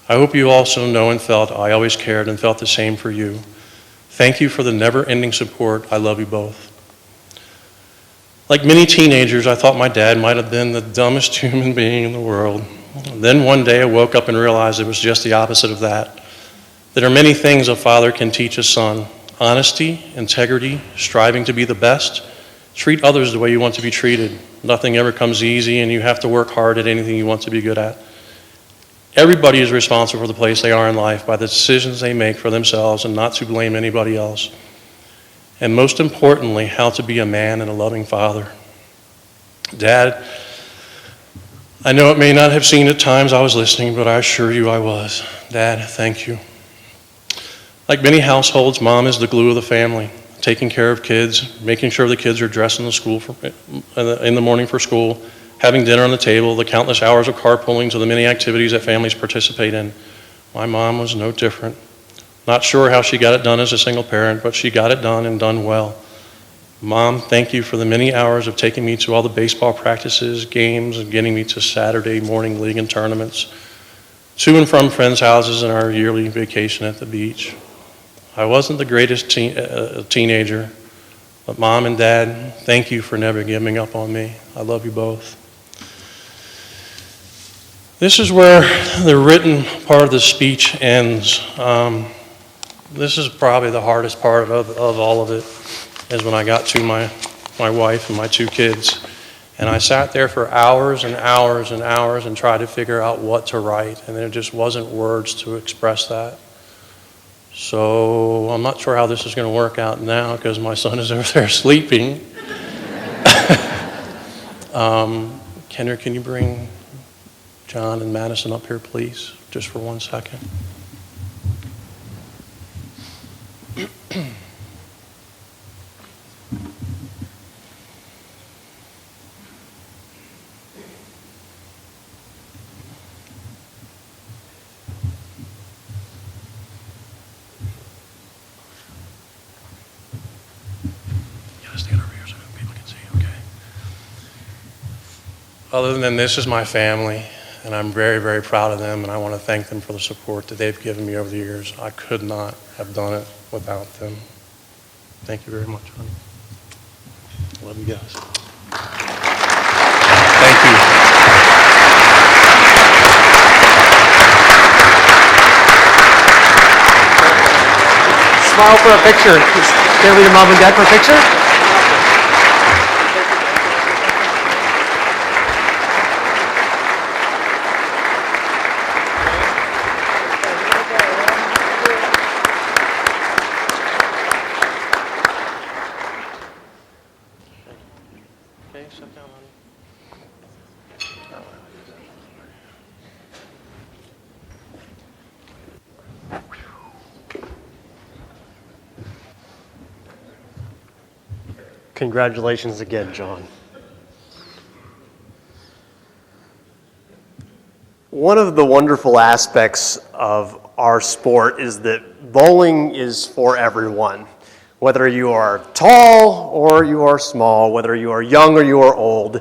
I hope you also know and felt I always cared and felt the same for you. Thank you for the never-ending support. I love you both. Like many teenagers, I thought my dad might have been the dumbest human being in the world. Then one day I woke up and realized it was just the opposite of that. There are many things a father can teach a son. Honesty, integrity, striving to be the best. Treat others the way you want to be treated. Nothing ever comes easy and you have to work hard at anything you want to be good at. Everybody is responsible for the place they are in life by the decisions they make for themselves and not to blame anybody else. And most importantly, how to be a man and a loving father. Dad, I know it may not have seemed at times I was listening, but I assure you I was. Dad, thank you. Like many households, Mom is the glue of the family, taking care of kids, making sure the kids are dressed in the morning for school, having dinner on the table, the countless hours of carpooling to the many activities that families participate in. My mom was no different. Not sure how she got it done as a single parent, but she got it done and done well. Mom, thank you for the many hours of taking me to all the baseball practices, games, and getting me to Saturday morning league and tournaments, to and from friends' houses and our yearly vacation at the beach. I wasn't the greatest teenager, but Mom and Dad, thank you for never giving up on me. I love you both. This is where the written part of the speech ends. This is probably the hardest part of all of it, is when I got to my wife and my 2 kids. And I sat there for hours and hours and hours and tried to figure out what to write, and there just wasn't words to express that. So I'm not sure how this is going to work out now because my son is over there sleeping. Kendra, can you bring John and Madison up here, please, just for 1 second? Other than this is my family, and I'm very, very proud of them, and I want to thank them for the support that they've given me over the years. I could not have done it without them. Thank you very much, honey. Love you guys. Thank you. Smile for a picture. Can we get Mom and Dad for a picture? Congratulations again, John. One of the wonderful aspects of our sport is that bowling is for everyone. Whether you are tall or you are small, whether you are young or you are old,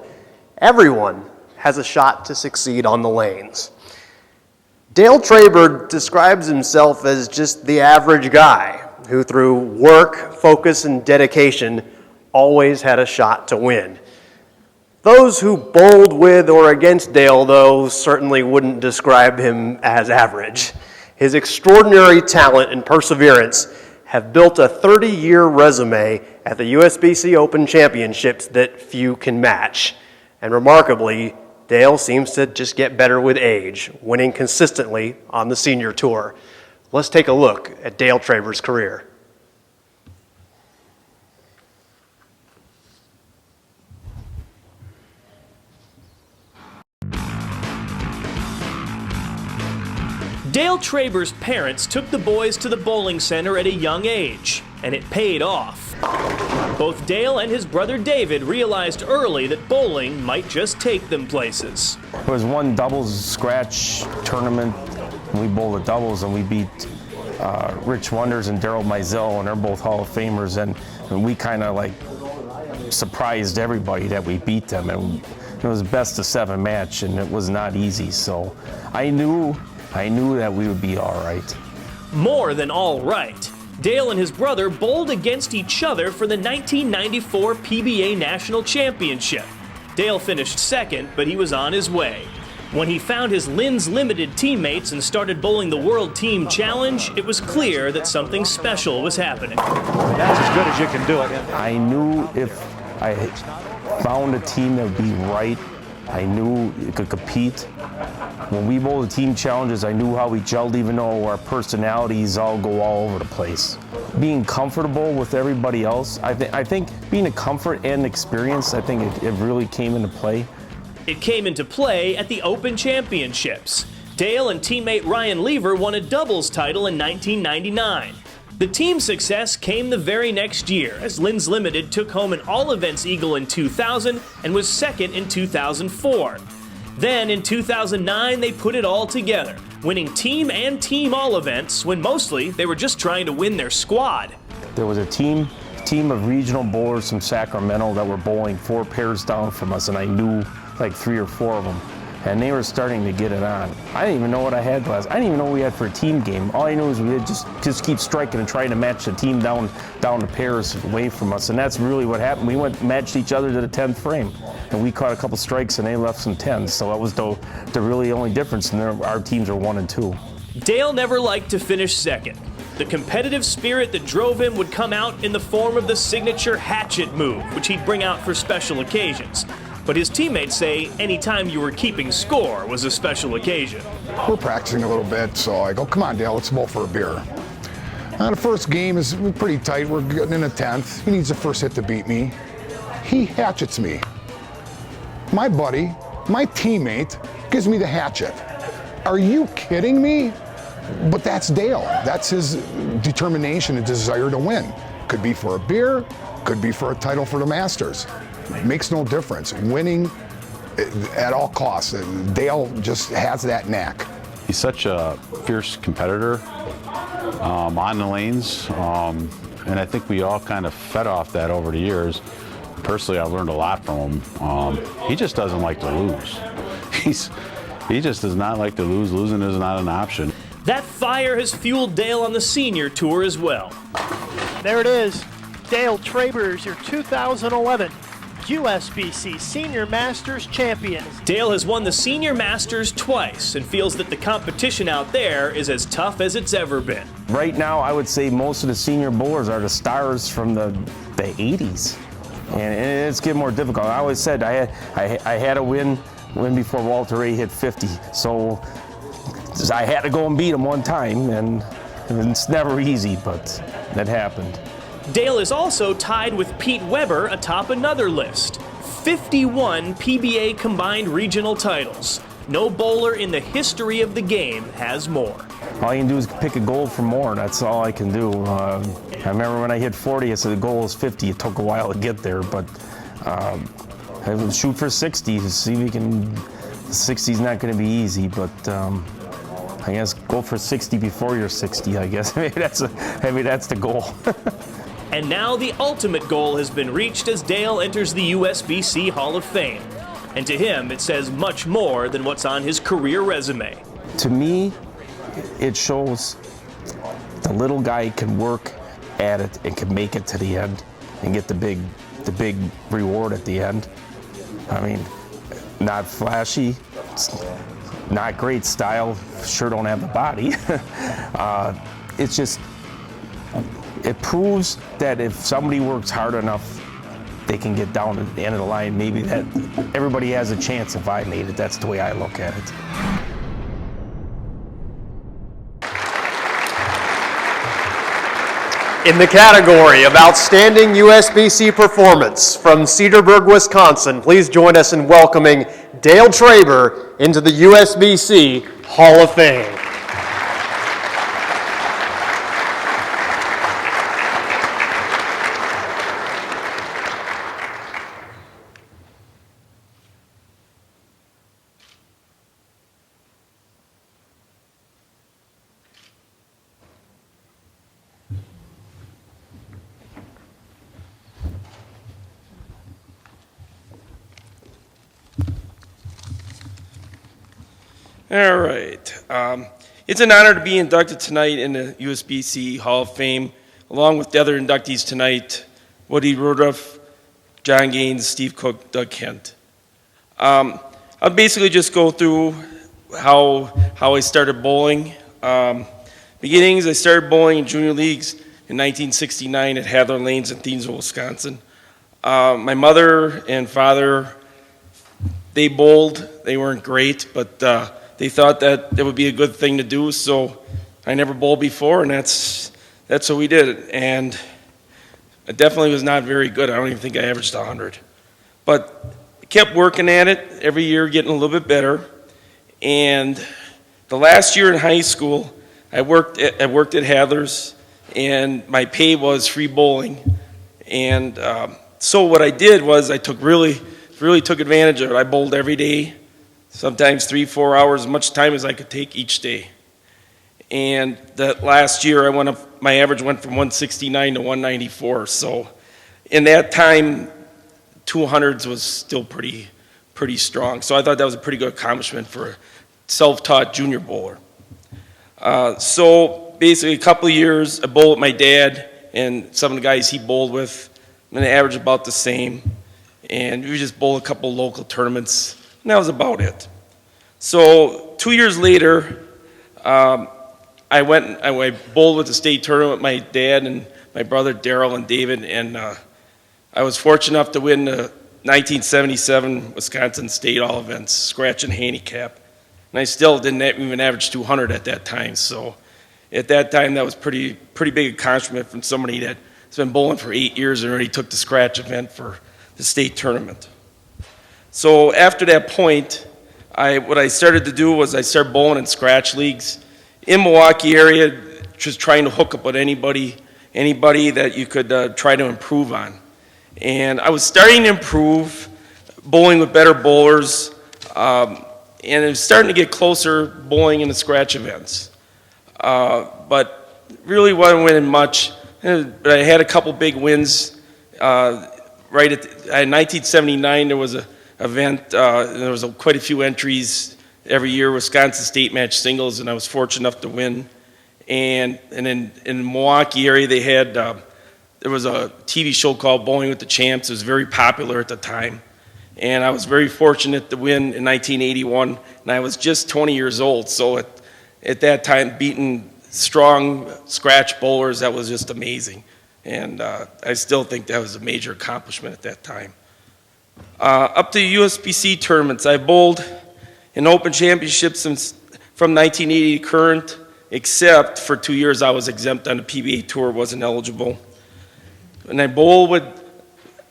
everyone has a shot to succeed on the lanes. Dale Traber describes himself as just the average guy who through work, focus, and dedication always had a shot to win. Those who bowled with or against Dale, though, certainly wouldn't describe him as average. His extraordinary talent and perseverance have built a 30-year resume at the USBC Open Championships that few can match. And remarkably, Dale seems to just get better with age, winning consistently on the senior tour. Let's take a look at Dale Traber's career. Dale Traber's parents took the boys to the bowling center at a young age, and it paid off. Both Dale and his brother David realized early that bowling might just take them places. There was one doubles scratch tournament, and we bowled the doubles, and we beat Rich Wonders and Daryl Mizell, and they're both Hall of Famers, and we kind of like surprised everybody that we beat them, and it was a best of 7 match, and it was not easy, so I knew that we would be all right. More than all right. Dale and his brother bowled against each other for the 1994 PBA National Championship. Dale finished second, but he was on his way. When he found his Linz Limited teammates and started bowling the World Team Challenge, it was clear that something special was happening. That's as good as you can do it. I knew if I found a team that would be right, I knew it could compete. When we bowled the team challenges, I knew how we gelled, even though our personalities all go all over the place. Being comfortable with everybody else, I think being a comfort and experience, I think it really came into play. It came into play at the Open Championships. Dale and teammate Ryan Lever won a doubles title in 1999. The team success came the very next year, as Linz Limited took home an all-events eagle in 2000 and was second in 2004. Then in 2009, they put it all together, winning team and team all events when mostly they were just trying to win their squad. There was a team of regional bowlers from Sacramento that were bowling 4 pairs down from us, and I knew like 3 or 4 of them, and they were starting to get it on. I didn't even know what I had last. I didn't even know what we had for a team game. All I knew was we had just keep striking and trying to match the team down to pairs away from us, and that's really what happened. We went matched each other to the 10th frame, and we caught a couple strikes and they left some 10s, so that was the really only difference, and our teams are 1 and 2. Dale never liked to finish second. The competitive spirit that drove him would come out in the form of the signature hatchet move, which he'd bring out for special occasions. But his teammates say anytime you were keeping score was a special occasion. We're practicing a little bit, so I go, come on, Dale, let's bowl for a beer. The first game is pretty tight. We're getting in the 10th. He needs the first hit to beat me. He hatchets me. My buddy, my teammate, gives me the hatchet. Are you kidding me? But that's Dale. That's his determination and desire to win. Could be for a beer, could be for a title for the Masters. Makes no difference. Winning at all costs. Dale just has that knack. He's such a fierce competitor on the lanes, and I think we all kind of fed off that over the years. Personally, I've learned a lot from him. He just doesn't like to lose. He just does not like to lose. Losing is not an option. That fire has fueled Dale on the senior tour as well. There it is. Dale Traber is your 2011 USBC Senior Masters champion. Dale has won the Senior Masters twice and feels that the competition out there is as tough as it's ever been. Right now, I would say most of the senior bowlers are the stars from the 80s. And it's getting more difficult. I always said I had a win before Walter Ray hit 50. So I had to go and beat him one time, and it's never easy, but that happened. Dale is also tied with Pete Weber atop another list. 51 PBA combined regional titles. No bowler in the history of the game has more. all you can do is pick a goal for more. That's all I can do. I remember when I hit 40, I said the goal is 50. It took a while to get there, but I would shoot for 60 to see if we can. 60 is not going to be easy, but I guess go for 60 before you're 60. I guess maybe that's the goal. And now the ultimate goal has been reached as Dale enters the USBC Hall of Fame. And to him, it says much more than what's on his career resume. To me, it shows the little guy can work at it and can make it to the end and get the big reward at the end. I mean, not flashy, not great style, sure don't have the body. It's just, it proves that if somebody works hard enough, they can get down to the end of the line. Maybe that everybody has a chance if I made it. That's the way I look at it. In the category of Outstanding USBC Performance from Cedarburg, Wisconsin, please join us in welcoming Dale Traber into the USBC Hall of Fame. All right. It's an honor to be inducted tonight in the USBC Hall of Fame, along with the other inductees tonight, Woodruff, John Gaines, Steve Cook, Doug Kent. I'll basically just go through how I started bowling. Beginnings, I started bowling in junior leagues in 1969 at Hadler Lanes in Thiensville, Wisconsin. My mother and father, they bowled. They weren't great, but they thought that it would be a good thing to do, so I never bowled before, and that's what we did. And I definitely was not very good. I don't even think I averaged 100. But I kept working at it, every year getting a little bit better. And the last year in high school, I worked at Hadler's, and my pay was free bowling. And so what I did was I really took advantage of it. I bowled every day. Sometimes 3-4 hours, as much time as I could take each day. And that last year, my average went from 169 to 194. So in that time, 200s was still pretty strong. So I thought that was a pretty good accomplishment for a self-taught junior bowler. So basically, a couple of years, I bowled with my dad and some of the guys he bowled with, and I averaged about the same. And we just bowled a couple of local tournaments. And that was about it. So 2 years later, I bowled with the state tournament with my dad and my brother Daryl and David, and I was fortunate enough to win the 1977 Wisconsin State All Events Scratch and Handicap. And I still didn't even average 200 at that time. So at that time, that was pretty big accomplishment from somebody that's been bowling for 8 years and already took the scratch event for the state tournament. So after that point, what I started to do was I started bowling in scratch leagues in Milwaukee area, just trying to hook up with anybody that you could try to improve on. And I was starting to improve, bowling with better bowlers, and it was starting to get closer bowling in the scratch events. But really wasn't winning much. But I had a couple big wins. In 1979, there was an event. There was quite a few entries every year, Wisconsin State Match Singles, and I was fortunate enough to win. And in the Milwaukee area, they had there was a TV show called Bowling with the Champs. It was very popular at the time. And I was very fortunate to win in 1981, and I was just 20 years old. So at that time, beating strong scratch bowlers, that was just amazing. And I still think that was a major accomplishment at that time. Up to USBC tournaments, I bowled in open championships from 1980 to current, except for 2 years I was exempt on the PBA tour, wasn't eligible. And I bowled with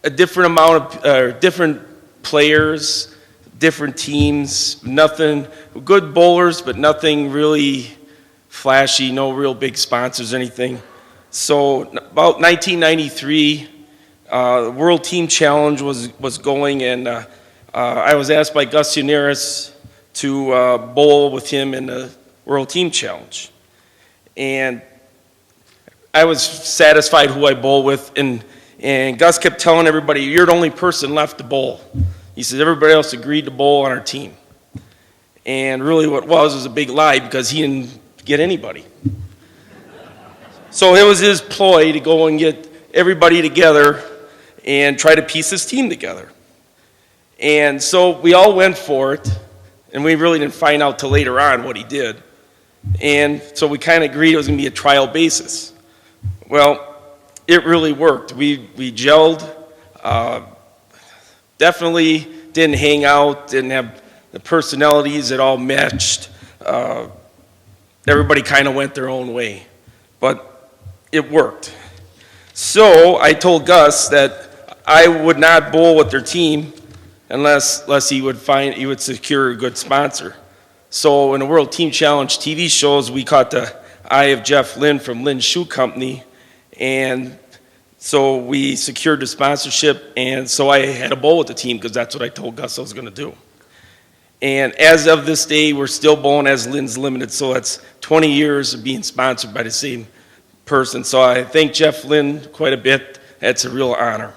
a different amount of different players, different teams, nothing, good bowlers, but nothing really flashy, no real big sponsors or anything. So about 1993, the World Team Challenge was going, and I was asked by Gus Uneris to bowl with him in the World Team Challenge. And I was satisfied who I bowl with, and Gus kept telling everybody, "You're the only person left to bowl." He said, "Everybody else agreed to bowl on our team." And really what was a big lie, because he didn't get anybody. So it was his ploy to go and get everybody together and try to piece his team together. And so we all went for it, and we really didn't find out till later on what he did. And so we kind of agreed it was going to be a trial basis. Well, it really worked. We gelled, definitely didn't hang out, didn't have the personalities that all matched. Everybody kind of went their own way, but it worked. So I told Gus that I would not bowl with their team unless he would secure a good sponsor. So in the World Team Challenge TV shows, we caught the eye of Jeff Lynn from Lynn's Shoe Company, and so we secured the sponsorship, and so I had a bowl with the team because that's what I told Gus I was going to do. And as of this day, we're still bowling as Lynn's Limited, so that's 20 years of being sponsored by the same person. So I thank Jeff Lynn quite a bit. That's a real honor.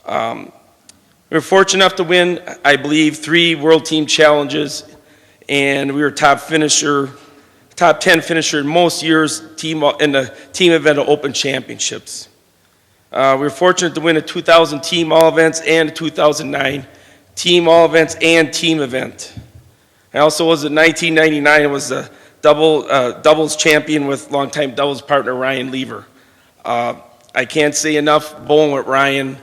We were fortunate enough to win, I believe, 3 World Team Challenges, and we were top 10 finisher in most years in the team event of Open Championships. We were fortunate to win a 2000 team all events and a 2009 team all events and team event. I also was in 1999, I was the doubles champion with longtime doubles partner Ryan Lever. I can't say enough bowling with Ryan.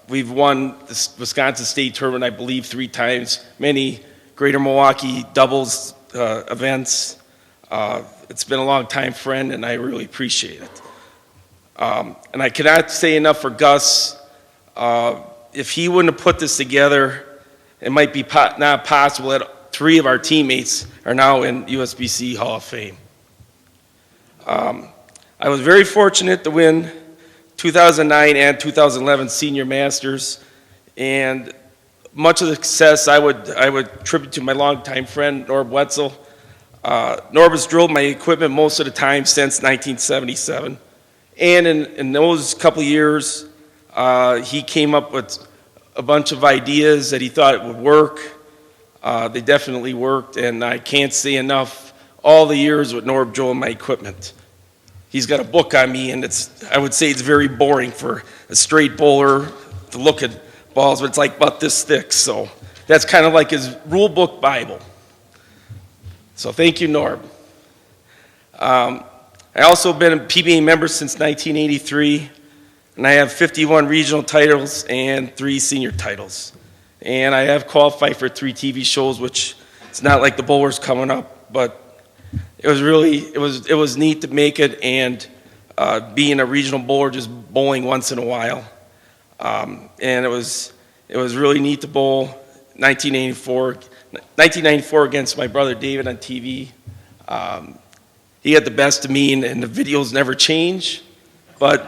We've won the Wisconsin State Tournament, I believe, 3 times, many Greater Milwaukee doubles events. It's been a long time friend, and I really appreciate it. And I cannot say enough for Gus. If he wouldn't have put this together, it might be not possible that 3 of our teammates are now in USBC Hall of Fame. I was very fortunate to win 2009 and 2011 Senior Masters, and much of the success I would attribute to my longtime friend Norb Wetzel. Norb has drilled my equipment most of the time since 1977, and in those couple of years, he came up with a bunch of ideas that he thought would work. They definitely worked, and I can't say enough all the years with Norb drilling my equipment. He's got a book on me, and I would say it's very boring for a straight bowler to look at balls, but it's like about this thick, so that's kind of like his rule book Bible. So thank you, Norb. I also been a PBA member since 1983, and I have 51 regional titles and 3 senior titles. And I have qualified for 3 TV shows, which it's not like the bowler's coming up, but it was neat to make it, and being a regional bowler, just bowling once in a while. And it was really neat to bowl 1994 against my brother David on TV. He had the best of me, and the videos never change. But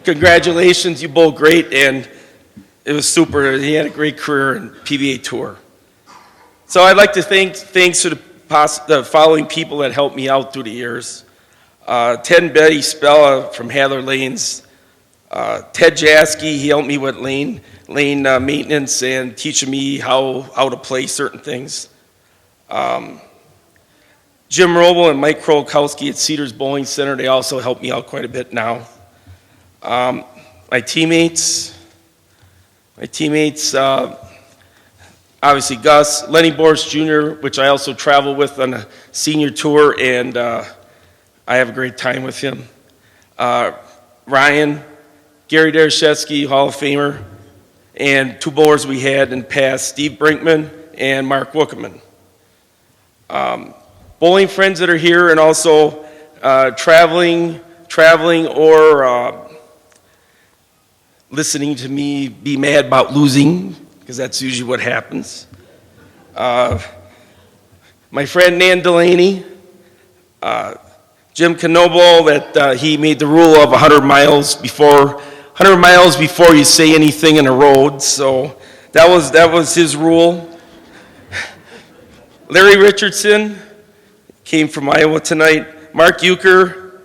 congratulations, you bowled great, and it was super. He had a great career in PBA Tour. So I'd like to thanks to the following people that helped me out through the years. Ted and Betty Spella from Hadler Lanes. Ted Jasky, he helped me with lane maintenance and teaching me how to play certain things. Jim Roble and Mike Krolkowski at Cedars Bowling Center, they also help me out quite a bit now. My teammates, obviously Gus, Lenny Boris Jr., which I also travel with on a senior tour, and I have a great time with him. Ryan, Gary Dereshetsky, Hall of Famer, and 2 bowlers we had in the past, Steve Brinkman and Mark Wookerman. Bowling friends that are here, and also traveling or listening to me be mad about losing, because that's usually what happens. My friend Nan Delaney, Jim Knoble, that he made the rule of 100 miles before you say anything in a road. So that was his rule. Larry Richardson came from Iowa tonight. Mark Euchre,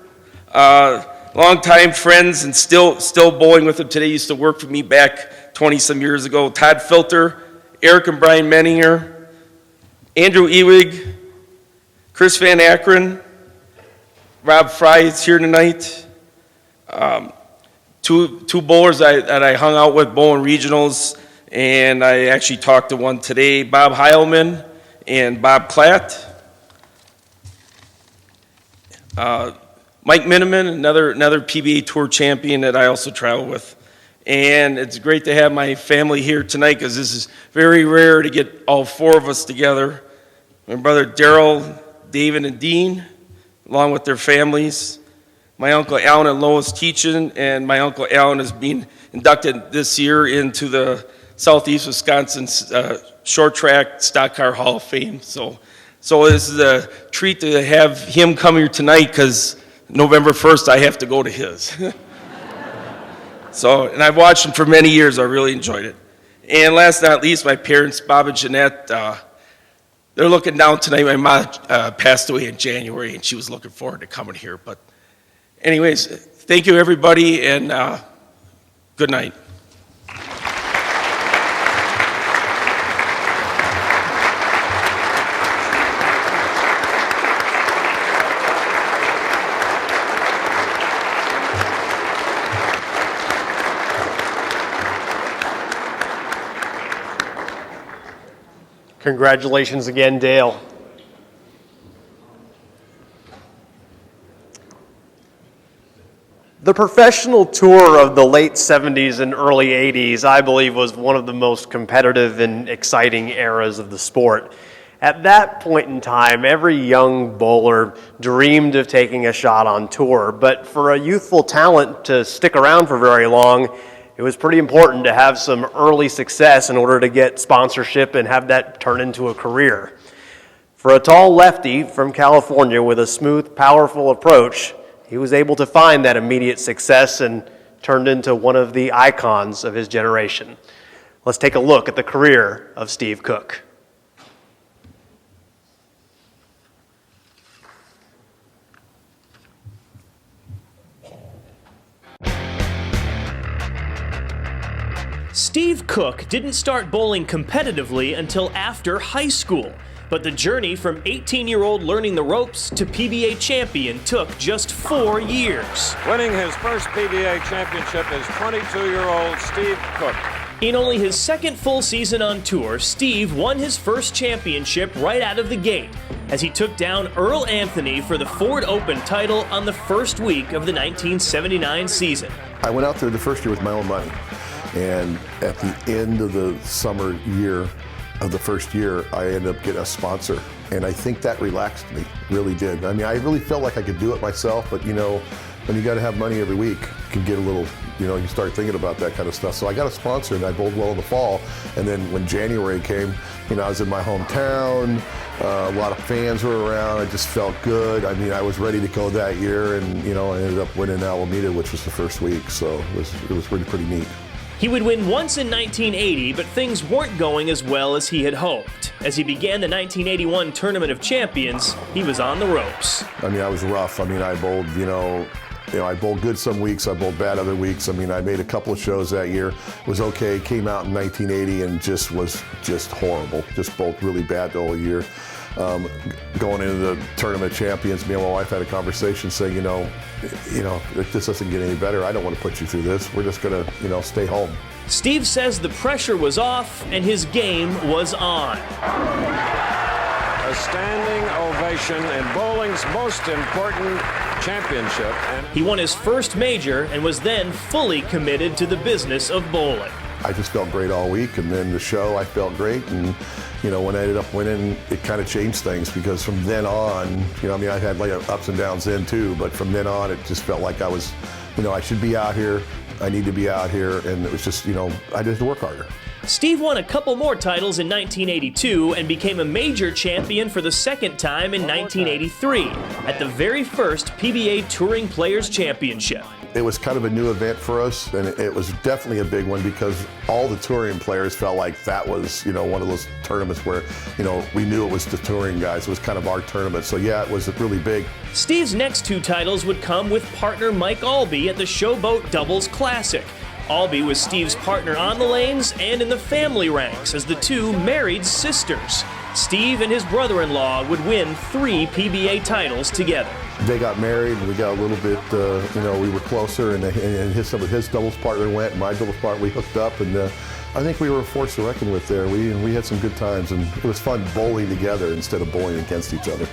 longtime friends and still bowling with him today. Used to work for me back 20-some years ago. Todd Filter, Eric and Brian Menninger, Andrew Ewig, Chris Van Akron, Rob Fry is here tonight. Two bowlers that I hung out with bowling regionals, and I actually talked to one today, Bob Heilman and Bob Klatt. Mike Miniman, another PBA Tour champion that I also travel with. And it's great to have my family here tonight because this is very rare to get all four of us together. My brother Daryl, David, and Dean, along with their families. My Uncle Alan and Lois Teachin, and my Uncle Alan is being inducted this year into the Southeast Wisconsin Short Track Stock Car Hall of Fame. So this is a treat to have him come here tonight because November 1st I have to go to his. And I've watched him for many years. I really enjoyed it. And last but not least, my parents, Bob and Jeanette, they're looking down tonight. My mom passed away in January, and she was looking forward to coming here. But anyways, thank you, everybody, and good night. Congratulations again, Dale. The professional tour of the late 70s and early 80s, I believe, was one of the most competitive and exciting eras of the sport. At that point in time, every young bowler dreamed of taking a shot on tour, but for a youthful talent to stick around for very long, it was pretty important to have some early success in order to get sponsorship and have that turn into a career. For a tall lefty from California with a smooth, powerful approach, he was able to find that immediate success and turned into one of the icons of his generation. Let's take a look at the career of Steve Cook. Steve Cook didn't start bowling competitively until after high school, but the journey from 18-year-old learning the ropes to PBA champion took just 4 years. Winning his first PBA championship is 22-year-old Steve Cook. In only his second full season on tour, Steve won his first championship right out of the gate as he took down Earl Anthony for the Ford Open title on the first week of the 1979 season. I went out there the first year with my own money. And at the end of the summer year of the first year, I ended up getting a sponsor. And I think that relaxed me, really did. I mean, I really felt like I could do it myself, but you know, when you got to have money every week, it can get a little, you know, you start thinking about that kind of stuff. So I got a sponsor and I bowled well in the fall. And then when January came, you know, I was in my hometown, a lot of fans were around, I just felt good. I mean, I was ready to go that year and, you know, I ended up winning Alameda, which was the first week. So it was pretty neat. He would win once in 1980, but things weren't going as well as he had hoped. As he began the 1981 Tournament of Champions, he was on the ropes. I mean, I was rough. I mean, I bowled, I bowled good some weeks, I bowled bad other weeks. I mean, I made a couple of shows that year, was okay, came out in 1980 and was horrible. Just bowled really bad the whole year. Going into the Tournament of Champions, me and my wife had a conversation saying, if this doesn't get any better, I don't want to put you through this. We're just going to, stay home. Steve says the pressure was off and his game was on. A standing ovation in bowling's most important championship. He won his first major and was then fully committed to the business of bowling. I just felt great all week, and then the show, I felt great, and when I ended up winning, it kind of changed things because from then on, I had like ups and downs then too, but from then on, it just felt like I was, I should be out here, I need to be out here, and it was just, I just had to work harder. Steve won a couple more titles in 1982 and became a major champion for the second time in 1983 at the very first PBA Touring Players Championship. It was kind of a new event for us, and it was definitely a big one because all the touring players felt like that was, one of those tournaments where, we knew it was the touring guys. It was kind of our tournament. So yeah, it was really big. Steve's next two titles would come with partner Mike Albee at the Showboat Doubles Classic. Albee was Steve's partner on the lanes and in the family ranks as the two married sisters. Steve and his brother-in-law would win 3 PBA titles together. They got married, and we got a little bit, we were closer, and some of his doubles partner went, and my doubles partner, we hooked up, and I think we were a force to reckon with there. We had some good times, and it was fun bowling together instead of bowling against each other.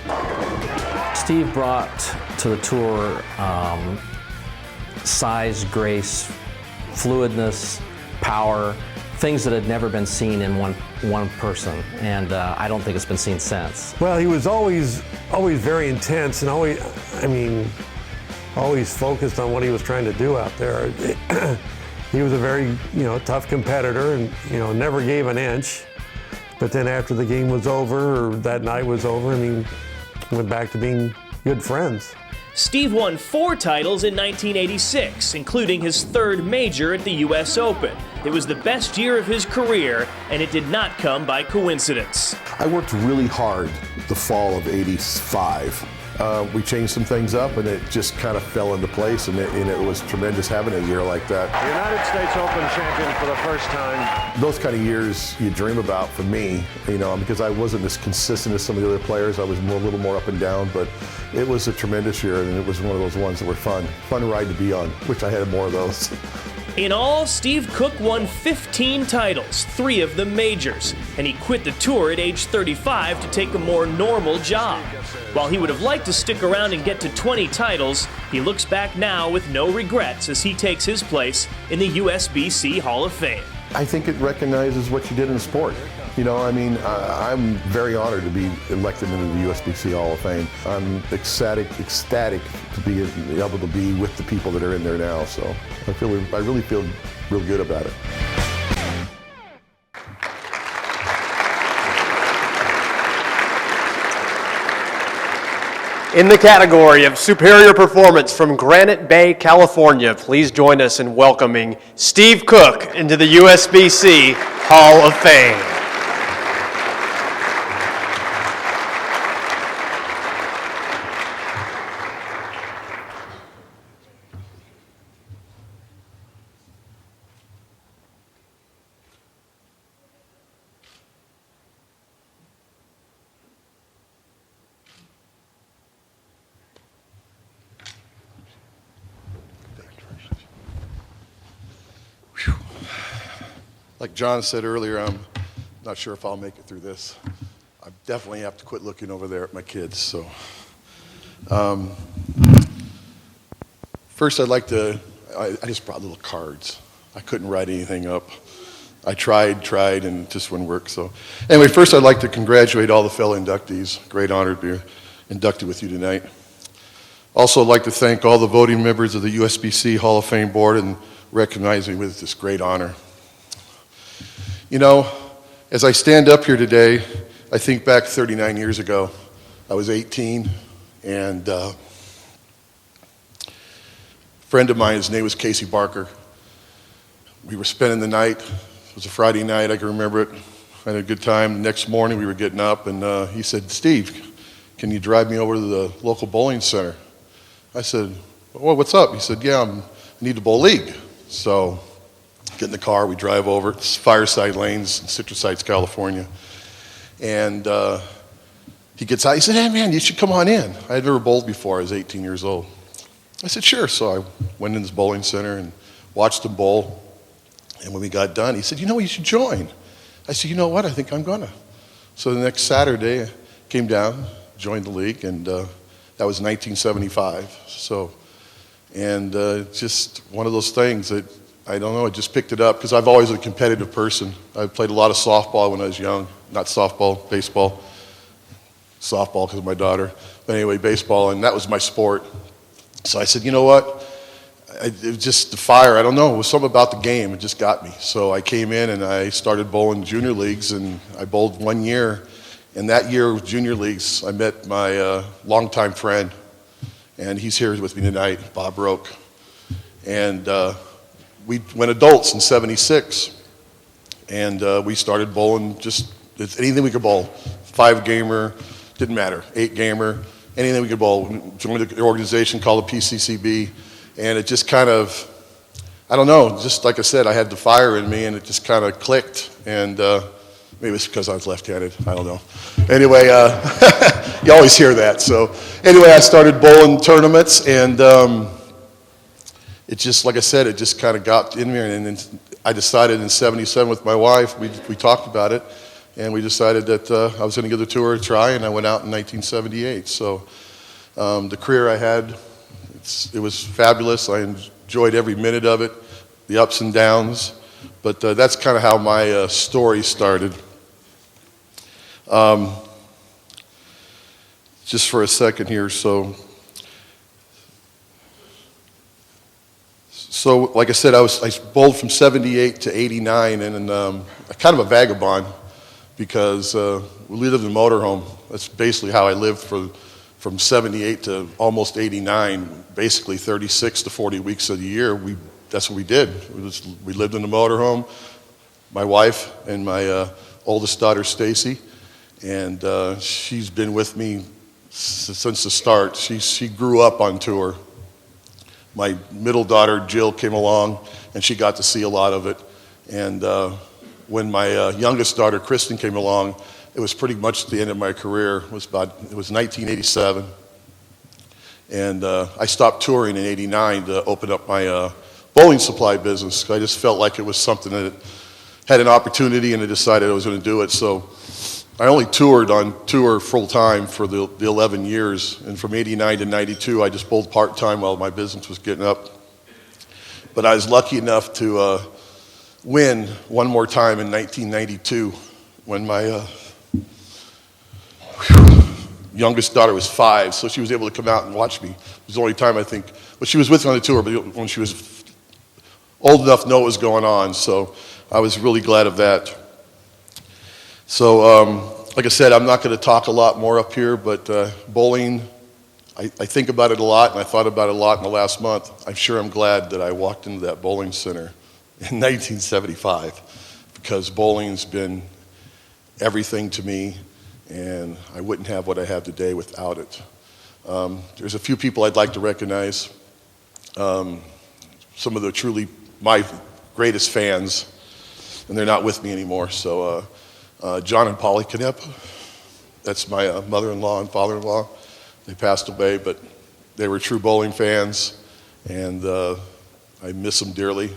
Steve brought to the tour size, grace, fluidness, power, things that had never been seen in one person, and I don't think it's been seen since. Well, he was always very intense and always focused on what he was trying to do out there. He was a very, tough competitor and, never gave an inch. But then after the game was over, or that night was over, went back to being good friends. Steve won 4 titles in 1986, including his 3rd major at the U.S. Open. It was the best year of his career, and it did not come by coincidence. I worked really hard the fall of '85. We changed some things up, and it just kind of fell into place, and it was tremendous having a year like that. United States Open champion for the first time. Those kind of years you dream about for me, because I wasn't as consistent as some of the other players. I was a little more up and down, but it was a tremendous year, and it was one of those ones that were fun ride to be on. Wish I had more of those. In all, Steve Cook won 15 titles, 3 of them majors, and he quit the tour at age 35 to take a more normal job. While he would have liked to stick around and get to 20 titles, he looks back now with no regrets as he takes his place in the USBC Hall of Fame. I think it recognizes what you did in sport. I'm very honored to be elected into the USBC Hall of Fame. I'm ecstatic to be able to be with the people that are in there now. So I really feel real good about it. In the category of superior performance from Granite Bay, California, please join us in welcoming Steve Cook into the USBC Hall of Fame. Like John said earlier, I'm not sure if I'll make it through this. I definitely have to quit looking over there at my kids. So, first I just brought little cards. I couldn't write anything up. I tried, and it just wouldn't work. So, anyway, first I'd like to congratulate all the fellow inductees. Great honor to be inducted with you tonight. Also, I'd like to thank all the voting members of the USBC Hall of Fame board and recognize me with this great honor. As I stand up here today, I think back 39 years ago. I was 18, and a friend of mine, his name was Casey Barker. We were spending the night. It was a Friday night, I can remember it. I had a good time. The next morning, we were getting up, and he said, "Steve, can you drive me over to the local bowling center?" I said, "Well, what's up?" He said, "Yeah, I need to bowl league." So get in the car, we drive over. It's Fireside Lanes in Citrus Heights, California. And he gets out. He said, "Hey, man, you should come on in." I had never bowled before. I was 18 years old. I said, "Sure." So I went in this bowling center and watched him bowl. And when we got done, he said, "You should join." I said, "You know what? I think I'm going to." So the next Saturday, I came down, joined the league, and that was 1975. So, and just one of those things that, I don't know, I just picked it up because I've always been a competitive person. I played a lot of softball when I was young. Not softball, baseball. Softball because of my daughter. But anyway, baseball, and that was my sport. So I said, "You know what? it was just the fire. I don't know. It was something about the game. It just got me. So I came in and I started bowling junior leagues, and I bowled 1 year. And that year with junior leagues, I met my longtime friend, and he's here with me tonight, Bob Roke. And we went adults in '76, and we started bowling just anything we could bowl. 5-gamer, didn't matter, 8-gamer, anything we could bowl. Joined the organization called the PCCB, and it just kind of, I don't know, just like I said, I had the fire in me, and it just kind of clicked. And maybe it's because I was left-handed, I don't know. Anyway, you always hear that. So anyway, I started bowling tournaments, and it just, like I said, it just kind of got in me. And then I decided in '77 with my wife, we talked about it, and we decided that I was going to give the tour a try, and I went out in 1978. So the career I had, it was fabulous. I enjoyed every minute of it, the ups and downs. But that's kind of how my story started. Just for a second here, so like I said, I bowled from '78 to '89, and kind of a vagabond because we lived in a motorhome. That's basically how I lived from '78 to almost '89. Basically, 36 to 40 weeks of the year. That's what we did. We lived in a motorhome. My wife and my oldest daughter, Stacy, and she's been with me since the start. She grew up on tour. My middle daughter, Jill, came along, and she got to see a lot of it. And when my youngest daughter, Kristen, came along, it was pretty much the end of my career. It was 1987. And I stopped touring in '89 to open up my bowling supply business. I just felt like it was something that had an opportunity, and I decided I was going to do it. So I only toured on tour full-time for the 11 years, and from '89 to '92, I just bowled part-time while my business was getting up. But I was lucky enough to win one more time in 1992 when my youngest daughter was 5, so she was able to come out and watch me. It was the only time, I think, well, she was with me on the tour, but when she was old enough to know what was going on, so I was really glad of that. So, like I said, I'm not going to talk a lot more up here, but bowling, I think about it a lot, and I thought about it a lot in the last month. I'm glad that I walked into that bowling center in 1975, because bowling's been everything to me, and I wouldn't have what I have today without it. There's a few people I'd like to recognize. Some of the truly my greatest fans, and they're not with me anymore. So John and Polly Knepp, that's my mother-in-law and father-in-law. They passed away, but they were true bowling fans, and I miss them dearly.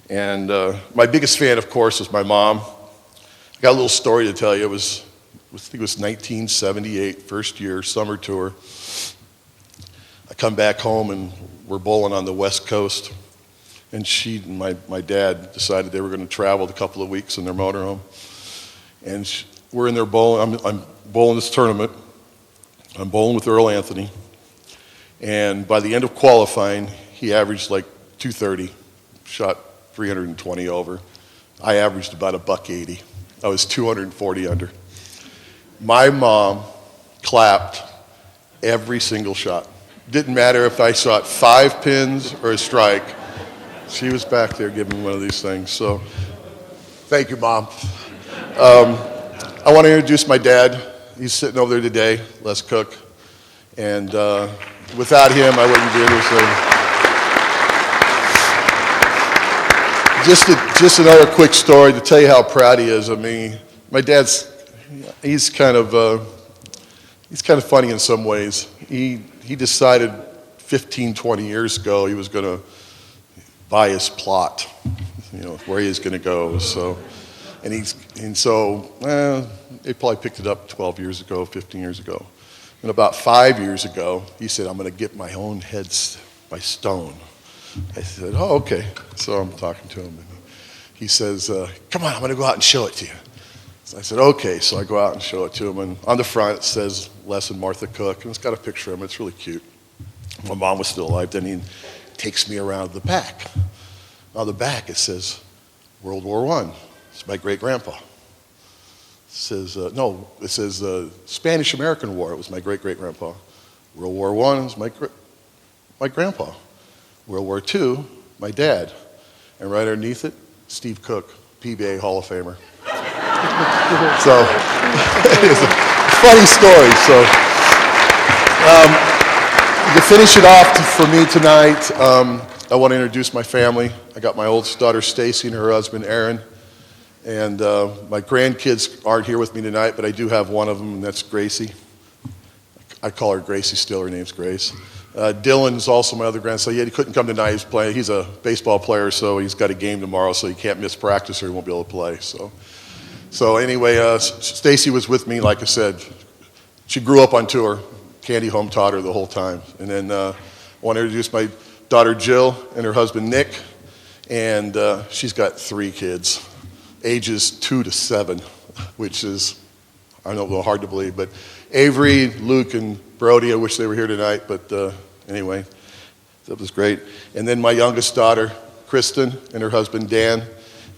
And my biggest fan, of course, was my mom. I got a little story to tell you. I think it was 1978, first year, summer tour. I come back home, and we're bowling on the West Coast. And she and my dad decided they were going to travel a couple of weeks in their motorhome. And we're in there bowling. I'm bowling this tournament. I'm bowling with Earl Anthony. And by the end of qualifying, he averaged like 230, shot 320 over. I averaged about $180. I was 240 under. My mom clapped every single shot. Didn't matter if I shot 5 pins or a strike. She was back there giving me one of these things. So thank you, Mom. I want to introduce my dad. He's sitting over there today, Les Cook. And without him, I wouldn't be able to say. Just another quick story to tell you how proud he is of me. My dad's, he's kind of funny in some ways. He decided 15, 20 years ago he was going to buy his plot, where he was going to go. So, they probably picked it up 12 years ago, 15 years ago. And about 5 years ago, he said, I'm going to get my own head by stone. I said, oh, okay. So I'm talking to him, and he says, come on, I'm going to go out and show it to you. So I said, okay. So I go out and show it to him, and on the front it says Les and Martha Cook, and it's got a picture of him. It's really cute. My mom was still alive then. takes me around the back. On the back it says World War I. It's my great-grandpa. It says, it says Spanish-American War. It was my great-great-grandpa. World War I was my grandpa. World War II, my dad. And right underneath it, Steve Cook, PBA Hall of Famer. So, it's a funny story. So, to finish it off for me tonight, I want to introduce my family. I got my oldest daughter, Stacy, and her husband, Aaron. And my grandkids aren't here with me tonight, but I do have one of them, and that's Gracie. I call her Gracie still. Her name's Grace. Dylan's also my other grandson. He couldn't come tonight. He's a baseball player, so he's got a game tomorrow, so he can't miss practice or he won't be able to play. So anyway, Stacy was with me, like I said. She grew up on tour. Candy home taught her the whole time. And then I want to introduce my daughter Jill and her husband Nick. And she's got 3 kids, ages 2 to 7, which is, I know, a little hard to believe. But Avery, Luke, and Brody, I wish they were here tonight. But anyway, that was great. And then my youngest daughter, Kristen, and her husband Dan.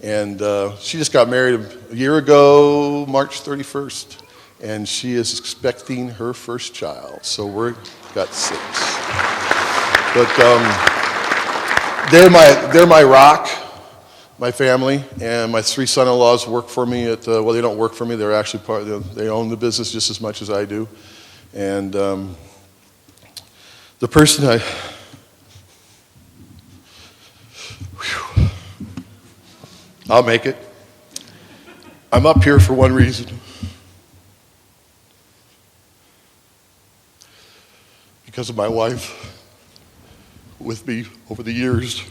And she just got married a year ago, March 31st. And she is expecting her first child. So we've got 6. But they're my rock, my family, and my 3 son-in-laws work for me at, well, they don't work for me. They're actually they own the business just as much as I do. And the person I'll make it. I'm up here for one reason. Because of my wife with me over the years.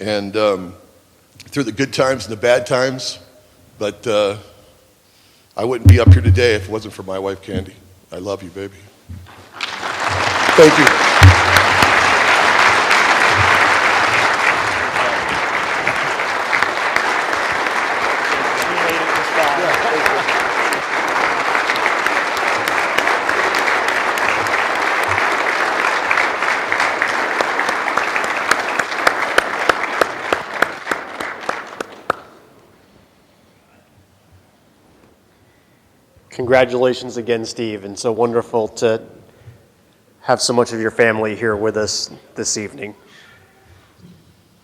And through the good times and the bad times. But I wouldn't be up here today if it wasn't for my wife, Candy. I love you, baby. Thank you. Congratulations again, Steve, and so wonderful to have so much of your family here with us this evening.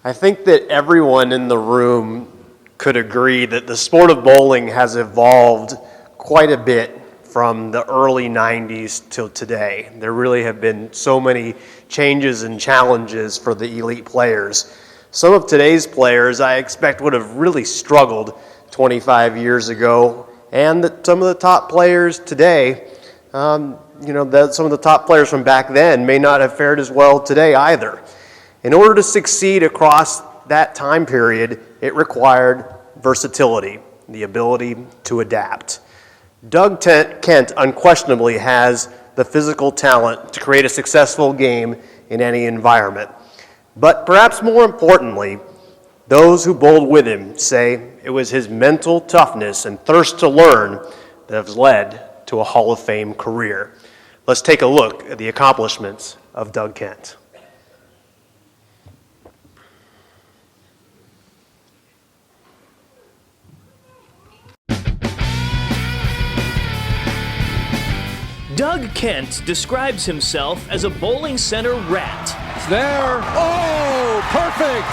I think that everyone in the room could agree that the sport of bowling has evolved quite a bit from the early 90s till today. There really have been so many changes and challenges for the elite players. Some of today's players I expect would have really struggled 25 years ago, and that some of the top players today, some of the top players from back then may not have fared as well today either. In order to succeed across that time period, it required versatility, the ability to adapt. Doug Kent unquestionably has the physical talent to create a successful game in any environment. But perhaps more importantly, those who bowled with him say it was his mental toughness and thirst to learn that has led to a Hall of Fame career. Let's take a look at the accomplishments of Doug Kent. Doug Kent describes himself as a bowling center rat. It's there. Oh, perfect.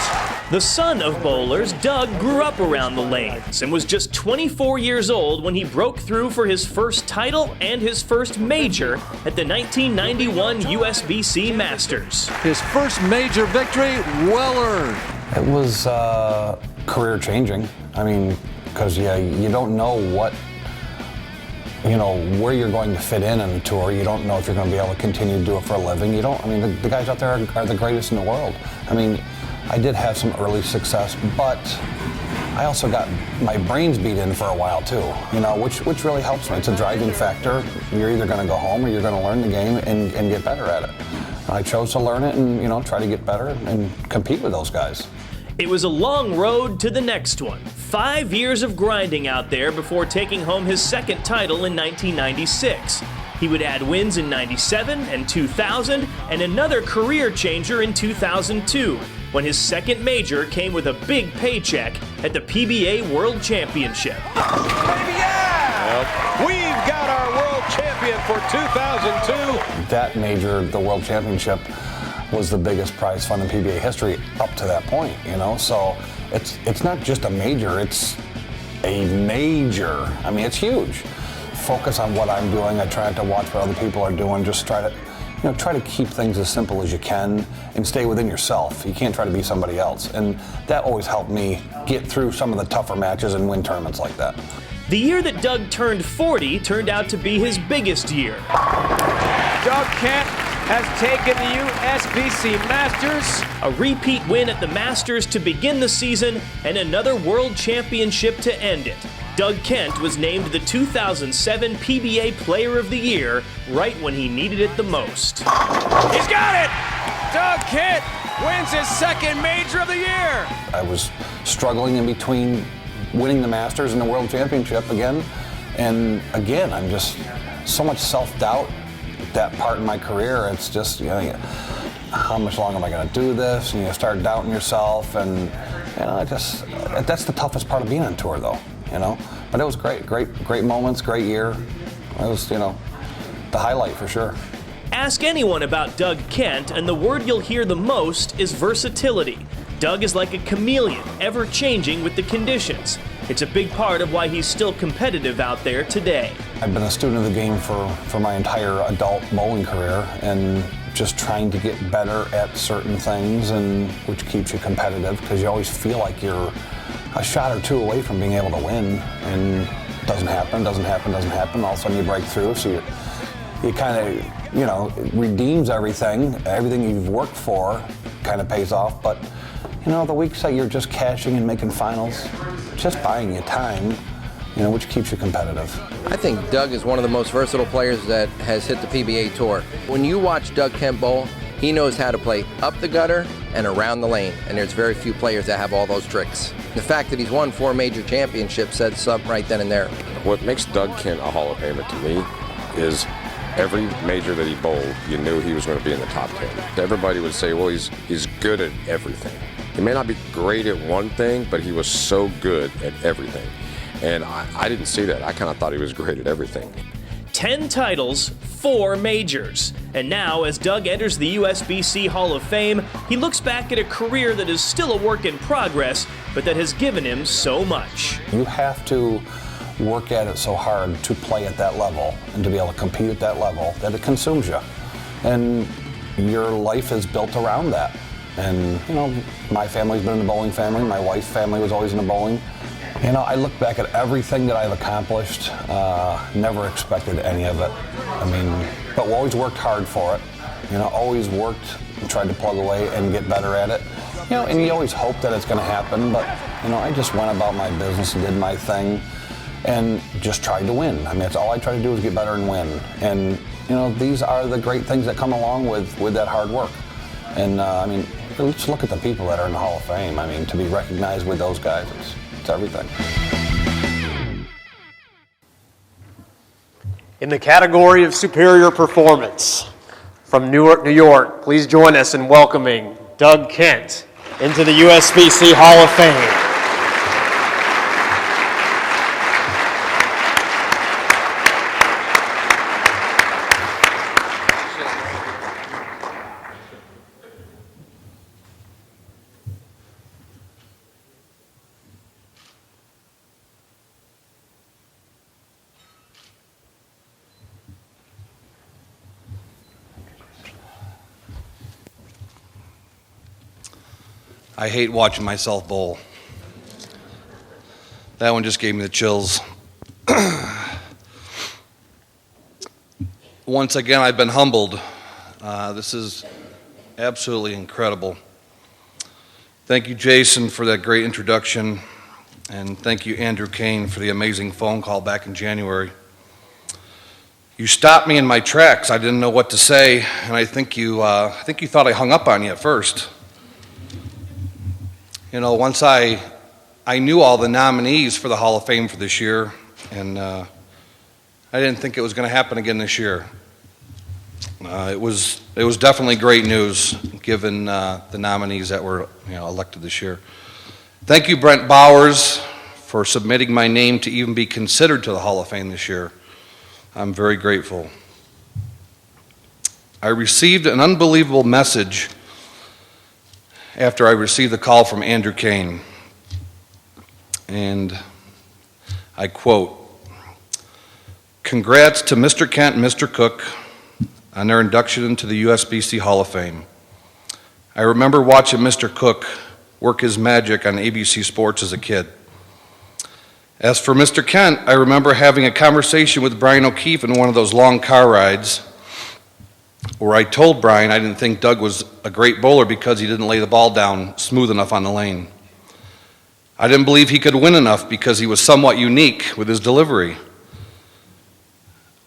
The son of bowlers, Doug grew up around the lanes and was just 24 years old when he broke through for his first title and his first major at the 1991 USBC Masters. His first major victory, well earned. It was career changing. I mean, because you don't know where you're going to fit in a tour. You don't know if you're going to be able to continue to do it for a living. The guys out there are the greatest in the world. I mean, I did have some early success, but I also got my brains beat in for a while too, which really helps me. It's a driving factor. You're either going to go home or you're going to learn the game and get better at it. I chose to learn it and, try to get better and compete with those guys. It was a long road to the next one. 5 years of grinding out there before taking home his second title in 1996. He would add wins in 97 and 2000, and another career changer in 2002, when his second major came with a big paycheck at the PBA World Championship. We've got our world champion for 2002. That major, the World Championship, was the biggest prize fund in PBA history up to that point, you know? So it's not just a major, it's a major. I mean, it's huge. Focus on what I'm doing. I try not to watch what other people are doing. Just try to keep things as simple as you can and stay within yourself. You can't try to be somebody else. And that always helped me get through some of the tougher matches and win tournaments like that. The year that Doug turned 40 turned out to be his biggest year. Doug Kent has taken the USBC Masters. A repeat win at the Masters to begin the season and another World Championship to end it. Doug Kent was named the 2007 PBA Player of the Year right when he needed it the most. He's got it! Doug Kent wins his second major of the year. I was struggling in between winning the Masters and the World Championship again. And again, I'm just so much self-doubt at that part in my career. It's just, you know, how much longer am I going to do this? And you start doubting yourself. And, you know, that's the toughest part of being on tour, though, you know. But it was great moments, great year. It was, you know, the highlight for sure. Ask anyone about Doug Kent, and the word you'll hear the most is versatility. Doug is like a chameleon, ever changing with the conditions. It's a big part of why he's still competitive out there today. I've been a student of the game for my entire adult bowling career, and just trying to get better at certain things, and which keeps you competitive because you always feel like you're a shot or two away from being able to win, and it doesn't happen. All of a sudden you break through, so you kind of, you know, it redeems everything you've worked for kind of pays off. But you know, the weeks that you're just cashing and making finals, just buying you time, you know, which keeps you competitive. I think Doug is one of the most versatile players that has hit the PBA Tour. When you watch Doug Kent bowl, he knows how to play up the gutter and around the lane, and there's very few players that have all those tricks. The fact that he's won 4 major championships says something right then and there. What makes Doug Kent a Hall of Famer to me is every major that he bowled, you knew he was going to be in the top 10. Everybody would say, well, he's good at everything. He may not be great at one thing, but he was so good at everything. And I didn't see that. I kind of thought he was great at everything. 10 titles, 4 majors. And now, as Doug enters the USBC Hall of Fame, he looks back at a career that is still a work in progress, but that has given him so much. You have to work at it so hard to play at that level and to be able to compete at that level that it consumes you. And your life is built around that. And, you know, my family's been in the bowling family. My wife's family was always in the bowling. You know, I look back at everything that I've accomplished, never expected any of it. I mean, but we always worked hard for it. You know, always worked and tried to plug away and get better at it. You know, and you always hope that it's going to happen, but, you know, I just went about my business and did my thing and just tried to win. I mean, that's all I try to do is get better and win. And, you know, these are the great things that come along with that hard work. And, I mean, let's look at the people that are in the Hall of Fame. I mean, to be recognized with those guys, it's everything. In the category of superior performance, from Newark, New York, please join us in welcoming Doug Kent into the USBC Hall of Fame. I hate watching myself bowl. That one just gave me the chills. Once again, I've been humbled. This is absolutely incredible. Thank you, Jason, for that great introduction. And thank you, Andrew Kane, for the amazing phone call back in January. You stopped me in my tracks. I didn't know what to say, and I think you thought I hung up on you at first. You know, once I knew all the nominees for the Hall of Fame for this year, and I I didn't think it was going to happen again this year. It was definitely great news given the nominees that were elected this year. Thank you, Brent Bowers, for submitting my name to even be considered to the Hall of Fame this year. I'm very grateful. I received an unbelievable message after I received the call from Andrew Kane. And I quote, "Congrats to Mr. Kent and Mr. Cook on their induction into the USBC Hall of Fame. I remember watching Mr. Cook work his magic on ABC Sports as a kid. As for Mr. Kent, I remember having a conversation with Brian O'Keefe in one of those long car rides where I told Brian I didn't think Doug was a great bowler because he didn't lay the ball down smooth enough on the lane. I didn't believe he could win enough because he was somewhat unique with his delivery.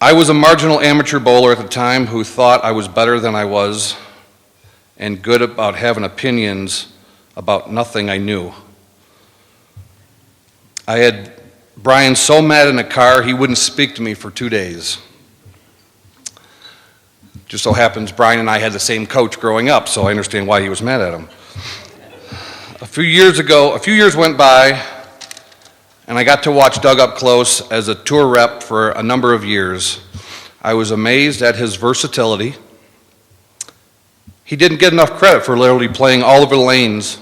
I was a marginal amateur bowler at the time who thought I was better than I was and good about having opinions about nothing I knew. I had Brian so mad in the car he wouldn't speak to me for 2 days. Just so happens Brian and I had the same coach growing up, so I understand why he was mad at him. A few years went by, and I got to watch Doug up close as a tour rep for a number of years. I was amazed at his versatility. He didn't get enough credit for literally playing all over the lanes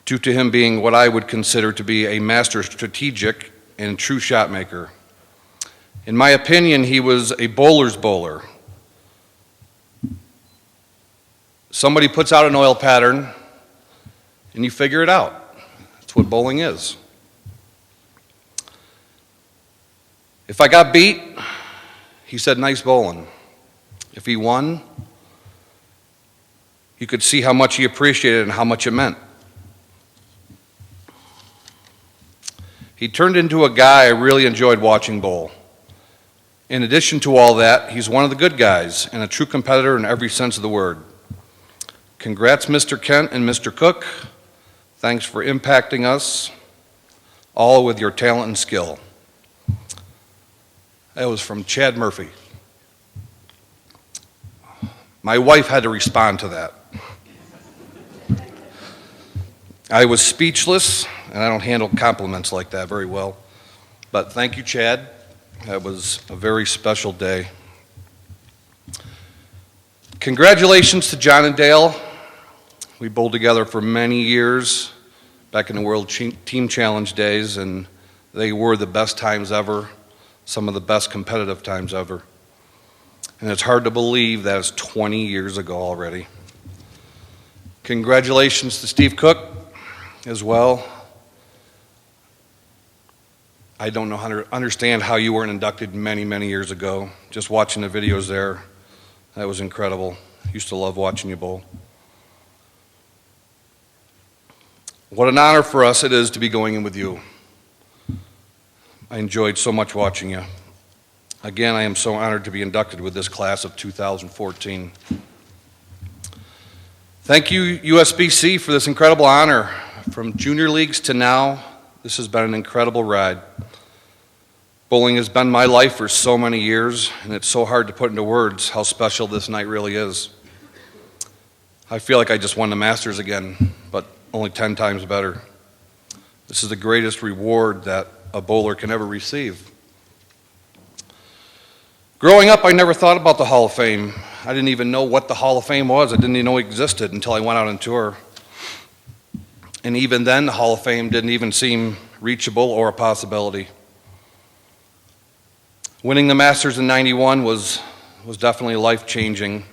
due to him being what I would consider to be a master strategic and true shot maker. In my opinion, he was a bowler's bowler. Somebody puts out an oil pattern, and you figure it out. That's what bowling is. If I got beat, he said, "Nice bowling." If he won, you could see how much he appreciated and how much it meant. He turned into a guy I really enjoyed watching bowl. In addition to all that, he's one of the good guys and a true competitor in every sense of the word. Congrats, Mr. Kent and Mr. Cook. Thanks for impacting us all with your talent and skill. That was from Chad Murphy. My wife had to respond to that. I was speechless, and I don't handle compliments like that very well. But thank you, Chad. That was a very special day. Congratulations to John and Dale. We bowled together for many years back in the World Team Challenge days, and they were the best times ever, some of the best competitive times ever. And it's hard to believe that it's 20 years ago already. Congratulations to Steve Cook as well. I don't know how to understand how you weren't inducted many, many years ago. Just watching the videos there, that was incredible. Used to love watching you bowl. What an honor for us it is to be going in with you. I enjoyed so much watching you. Again, I am so honored to be inducted with this class of 2014. Thank you, USBC, for this incredible honor. From junior leagues to now, this has been an incredible ride. Bowling has been my life for so many years, and it's so hard to put into words how special this night really is. I feel like I just won the Masters again, but only 10 times better. This is the greatest reward that a bowler can ever receive. Growing up, I never thought about the Hall of Fame. I didn't even know what the Hall of Fame was. I didn't even know it existed until I went out on tour. And even then, the Hall of Fame didn't even seem reachable or a possibility. Winning the Masters in '91 was definitely life-changing.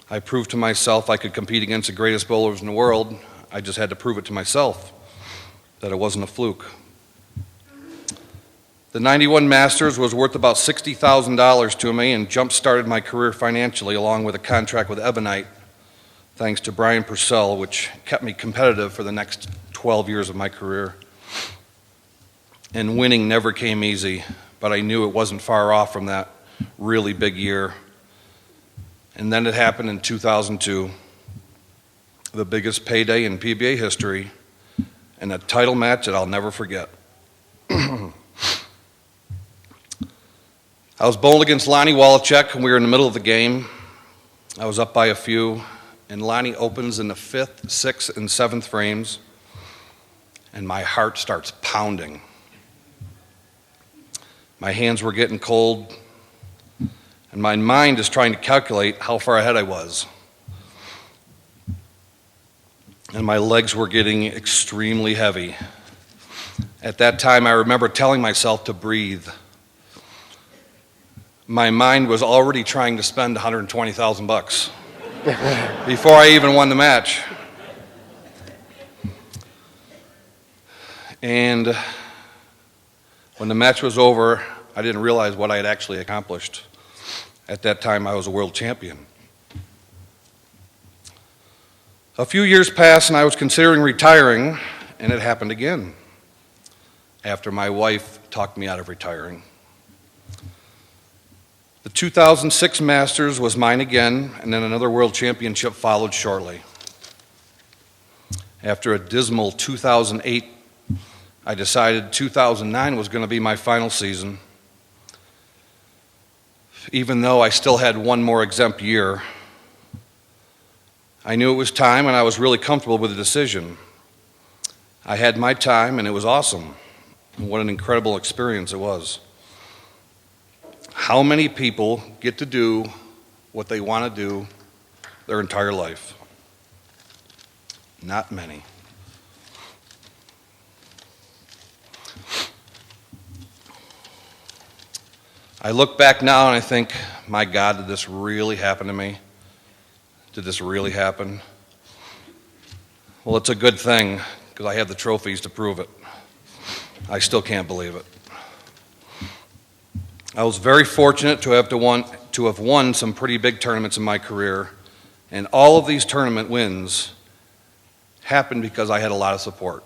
I proved to myself I could compete against the greatest bowlers in the world. I just had to prove it to myself that it wasn't a fluke. The '91 Masters was worth about $60,000 to me and jump-started my career financially along with a contract with Ebonite, thanks to Brian Purcell, which kept me competitive for the next 12 years of my career. And winning never came easy, but I knew it wasn't far off from that really big year. And then it happened in 2002, the biggest payday in PBA history, and a title match that I'll never forget. I was bowling against Lonnie Wallachek, and we were in the middle of the game. I was up by a few, and Lonnie opens in the 5th, 6th, and 7th frames, and my heart starts pounding. My hands were getting cold, and my mind is trying to calculate how far ahead I was. And my legs were getting extremely heavy. At that time, I remember telling myself to breathe. My mind was already trying to spend $120,000 before I even won the match. And when the match was over, I didn't realize what I had actually accomplished. At that time, I was a world champion. A few years passed, and I was considering retiring, and it happened again after my wife talked me out of retiring. The 2006 Masters was mine again, and then another world championship followed shortly. After a dismal 2008, I decided 2009 was going to be my final season. Even though I still had one more exempt year, I knew it was time, and I was really comfortable with the decision. I had my time, and it was awesome. And what an incredible experience it was. How many people get to do what they want to do their entire life? Not many. I look back now and I think, my God, did this really happen to me? Did this really happen? Well, it's a good thing, because I have the trophies to prove it. I still can't believe it. I was very fortunate to have won some pretty big tournaments in my career, and all of these tournament wins happened because I had a lot of support.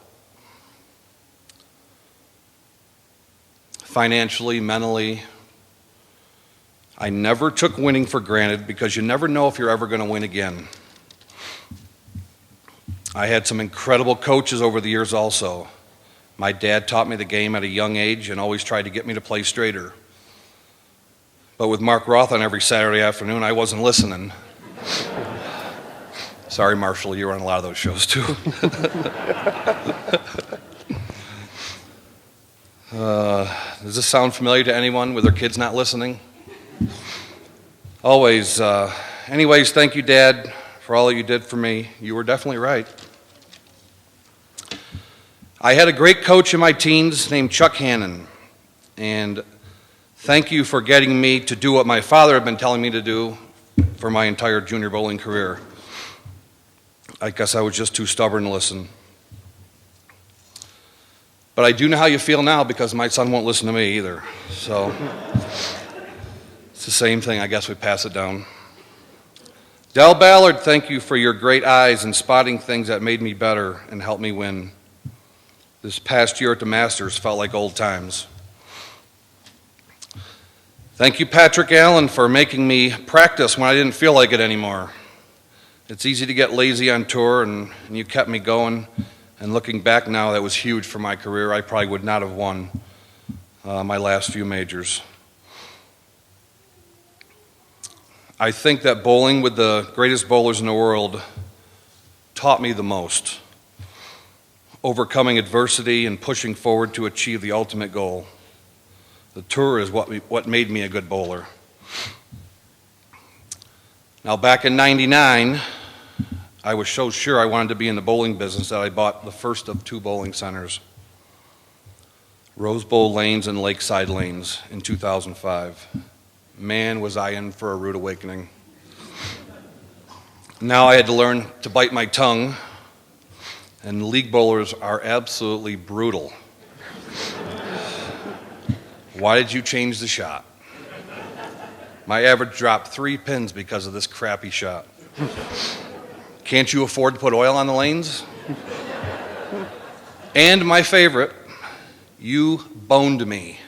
Financially, mentally, I never took winning for granted, because you never know if you're ever going to win again. I had some incredible coaches over the years also. My dad taught me the game at a young age and always tried to get me to play straighter. But with Mark Roth on every Saturday afternoon, I wasn't listening. Sorry, Marshall, you were on a lot of those shows too. Does this sound familiar to anyone with their kids not listening? Always. Anyways, thank you, Dad, for all that you did for me. You were definitely right. I had a great coach in my teens named Chuck Hannon, and thank you for getting me to do what my father had been telling me to do for my entire junior bowling career. I guess I was just too stubborn to listen. But I do know how you feel now, because my son won't listen to me either. So it's the same thing. I guess we pass it down. Del Ballard, thank you for your great eyes and spotting things that made me better and helped me win. This past year at the Masters felt like old times. Thank you, Patrick Allen, for making me practice when I didn't feel like it anymore. It's easy to get lazy on tour, and you kept me going. And looking back now, that was huge for my career. I probably would not have won my last few majors. I think that bowling with the greatest bowlers in the world taught me the most. Overcoming adversity and pushing forward to achieve the ultimate goal. The tour is what made me a good bowler. Now, back in '99, I was so sure I wanted to be in the bowling business that I bought the first of 2 bowling centers, Rose Bowl Lanes and Lakeside Lanes, in 2005. Man, was I in for a rude awakening. Now I had to learn to bite my tongue, and league bowlers are absolutely brutal. Why did you change the shot? My average dropped 3 pins because of this crappy shot. Can't you afford to put oil on the lanes? And my favorite, you boned me.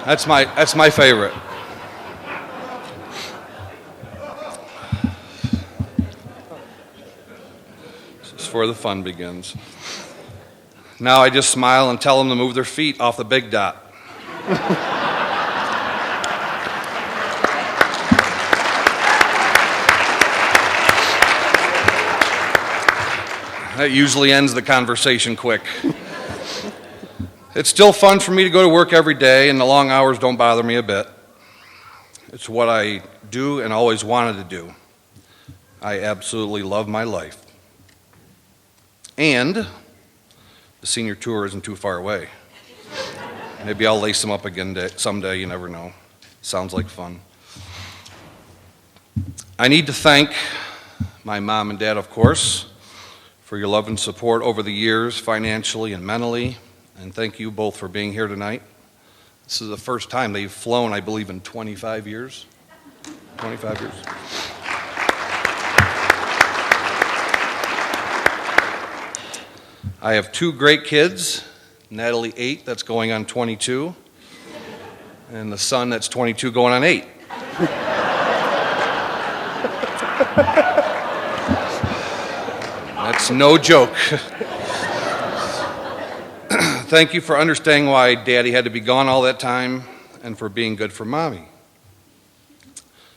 That's my favorite. This is where the fun begins. Now I just smile and tell them to move their feet off the big dot. That usually ends the conversation quick. It's still fun for me to go to work every day, and the long hours don't bother me a bit. It's what I do and always wanted to do. I absolutely love my life. And the senior tour isn't too far away. Maybe I'll lace them up again someday, you never know. Sounds like fun. I need to thank my mom and dad, of course, for your love and support over the years, financially and mentally. And thank you both for being here tonight. This is the first time they've flown, I believe, in 25 years. 25 years. I have two great kids, Natalie 8, that's going on 22, and the son that's 22 going on 8. That's no joke. Thank you for understanding why Daddy had to be gone all that time and for being good for Mommy.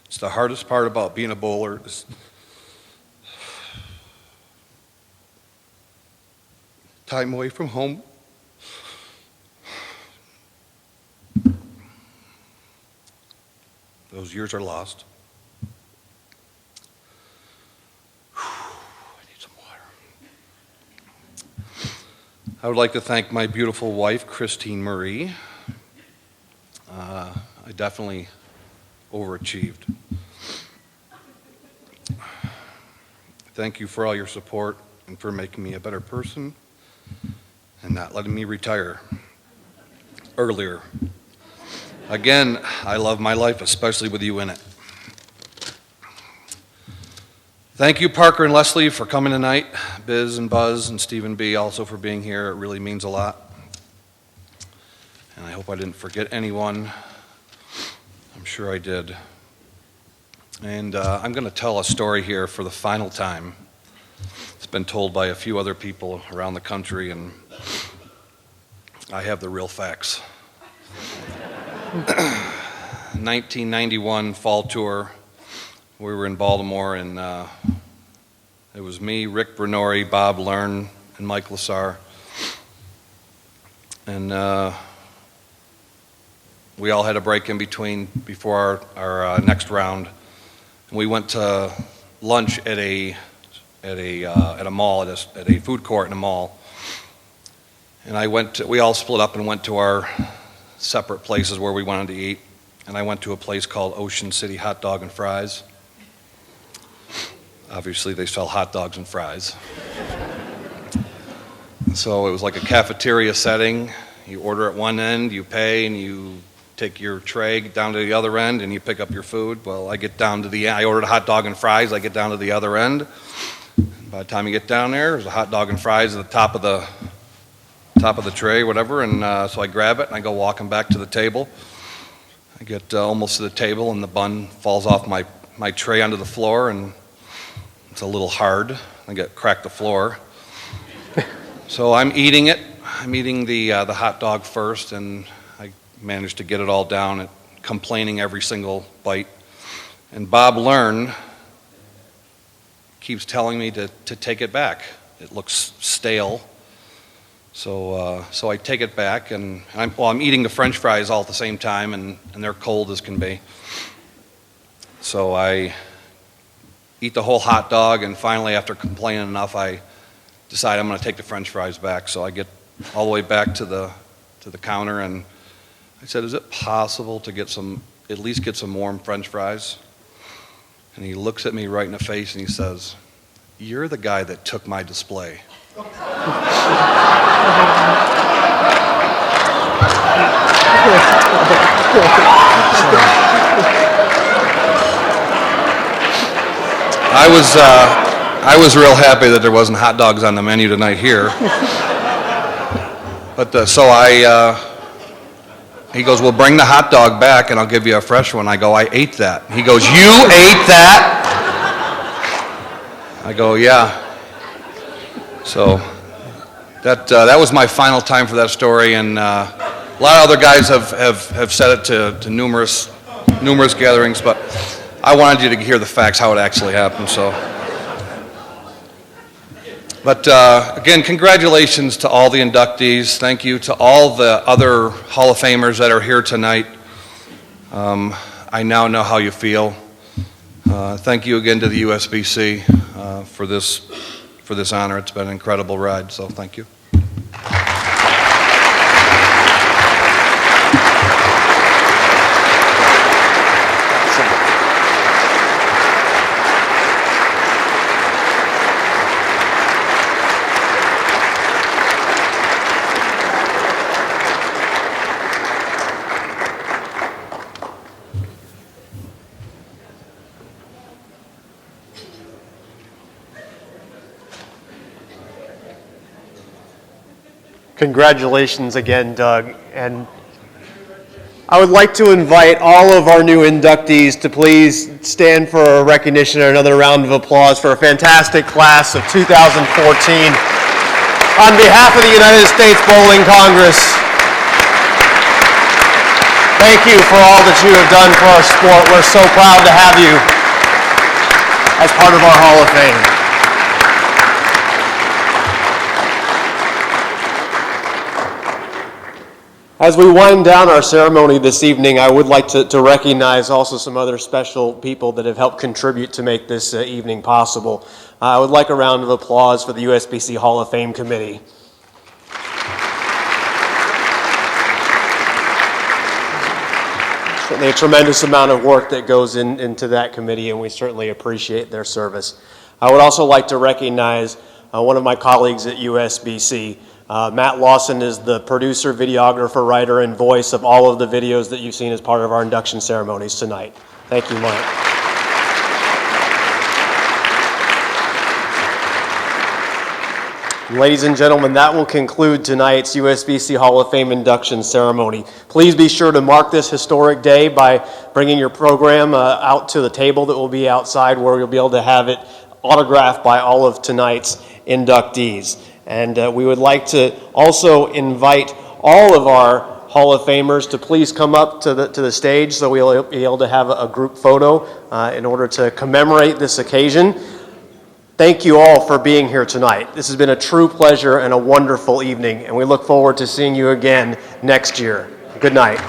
It's the hardest part about being a bowler. Time away from home. Those years are lost. I would like to thank my beautiful wife, Christine Marie. I definitely overachieved. Thank you for all your support and for making me a better person and not letting me retire earlier. Again, I love my life, especially with you in it. Thank you, Parker and Leslie, for coming tonight. Biz and Buzz and Stephen B. also for being here. It really means a lot. And I hope I didn't forget anyone. I'm sure I did. And I'm going to tell a story here for the final time. It's been told by a few other people around the country, and I have the real facts. 1991 fall tour. We were in Baltimore, and it was me, Rick Brenori, Bob Learn, and Mike Lassar. And we all had a break in between before our next round. And we went to lunch at a mall, at a food court in a mall. And we all split up and went to our separate places where we wanted to eat. And I went to a place called Ocean City Hot Dog and Fries. Obviously, they sell hot dogs and fries. So it was like a cafeteria setting. You order at one end, you pay, and you take your tray down to the other end, and you pick up your food. Well, I ordered a hot dog and fries. I get down to the other end. By the time you get down there's a hot dog and fries at the top of the tray, whatever. And so I grab it and I go walking back to the table. I get almost to the table, and the bun falls off my tray onto the floor, and it's a little hard. I cracked the floor. So I'm eating it. I'm eating the hot dog first, and I managed to get it all down, complaining every single bite. And Bob Learn keeps telling me to take it back. It looks stale. So I take it back, and I'm eating the French fries all at the same time, and they're cold as can be. So I eat the whole hot dog, and finally, after complaining enough, I decide I'm going to take the French fries back. So I get all the way back to the counter, and I said, "Is it possible to at least get some warm French fries?" And he looks at me right in the face, and he says, "You're the guy that took my display." I was real happy that there wasn't hot dogs on the menu tonight here. But he goes, "Well, bring the hot dog back and I'll give you a fresh one." I go, "I ate that." He goes, "You ate that?" I go, "Yeah." So that was my final time for that story, and a lot of other guys have said it to numerous gatherings, but I wanted you to hear the facts, how it actually happened. So But again, congratulations to all the inductees. Thank you to all the other Hall of Famers that are here tonight. I now know how you feel. Thank you again to the USBC for this honor. It's been an incredible ride, so thank you. Congratulations again, Doug. And I would like to invite all of our new inductees to please stand for a recognition and another round of applause for a fantastic class of 2014. On behalf of the United States Bowling Congress, thank you for all that you have done for our sport. We're so proud to have you as part of our Hall of Fame. As we wind down our ceremony this evening, I would like to recognize also some other special people that have helped contribute to make this evening possible. I would like a round of applause for the USBC Hall of Fame Committee. Certainly a tremendous amount of work that goes into that committee, and we certainly appreciate their service. I would also like to recognize one of my colleagues at USBC. Matt Lawson is the producer, videographer, writer, and voice of all of the videos that you've seen as part of our induction ceremonies tonight. Thank you, Mike. Ladies and gentlemen, that will conclude tonight's USBC Hall of Fame induction ceremony. Please be sure to mark this historic day by bringing your program out to the table that will be outside, where you'll be able to have it autographed by all of tonight's inductees. And we would like to also invite all of our Hall of Famers to please come up to the stage so we'll be able to have a group photo in order to commemorate this occasion. Thank you all for being here tonight. This has been a true pleasure and a wonderful evening, and we look forward to seeing you again next year. Good night.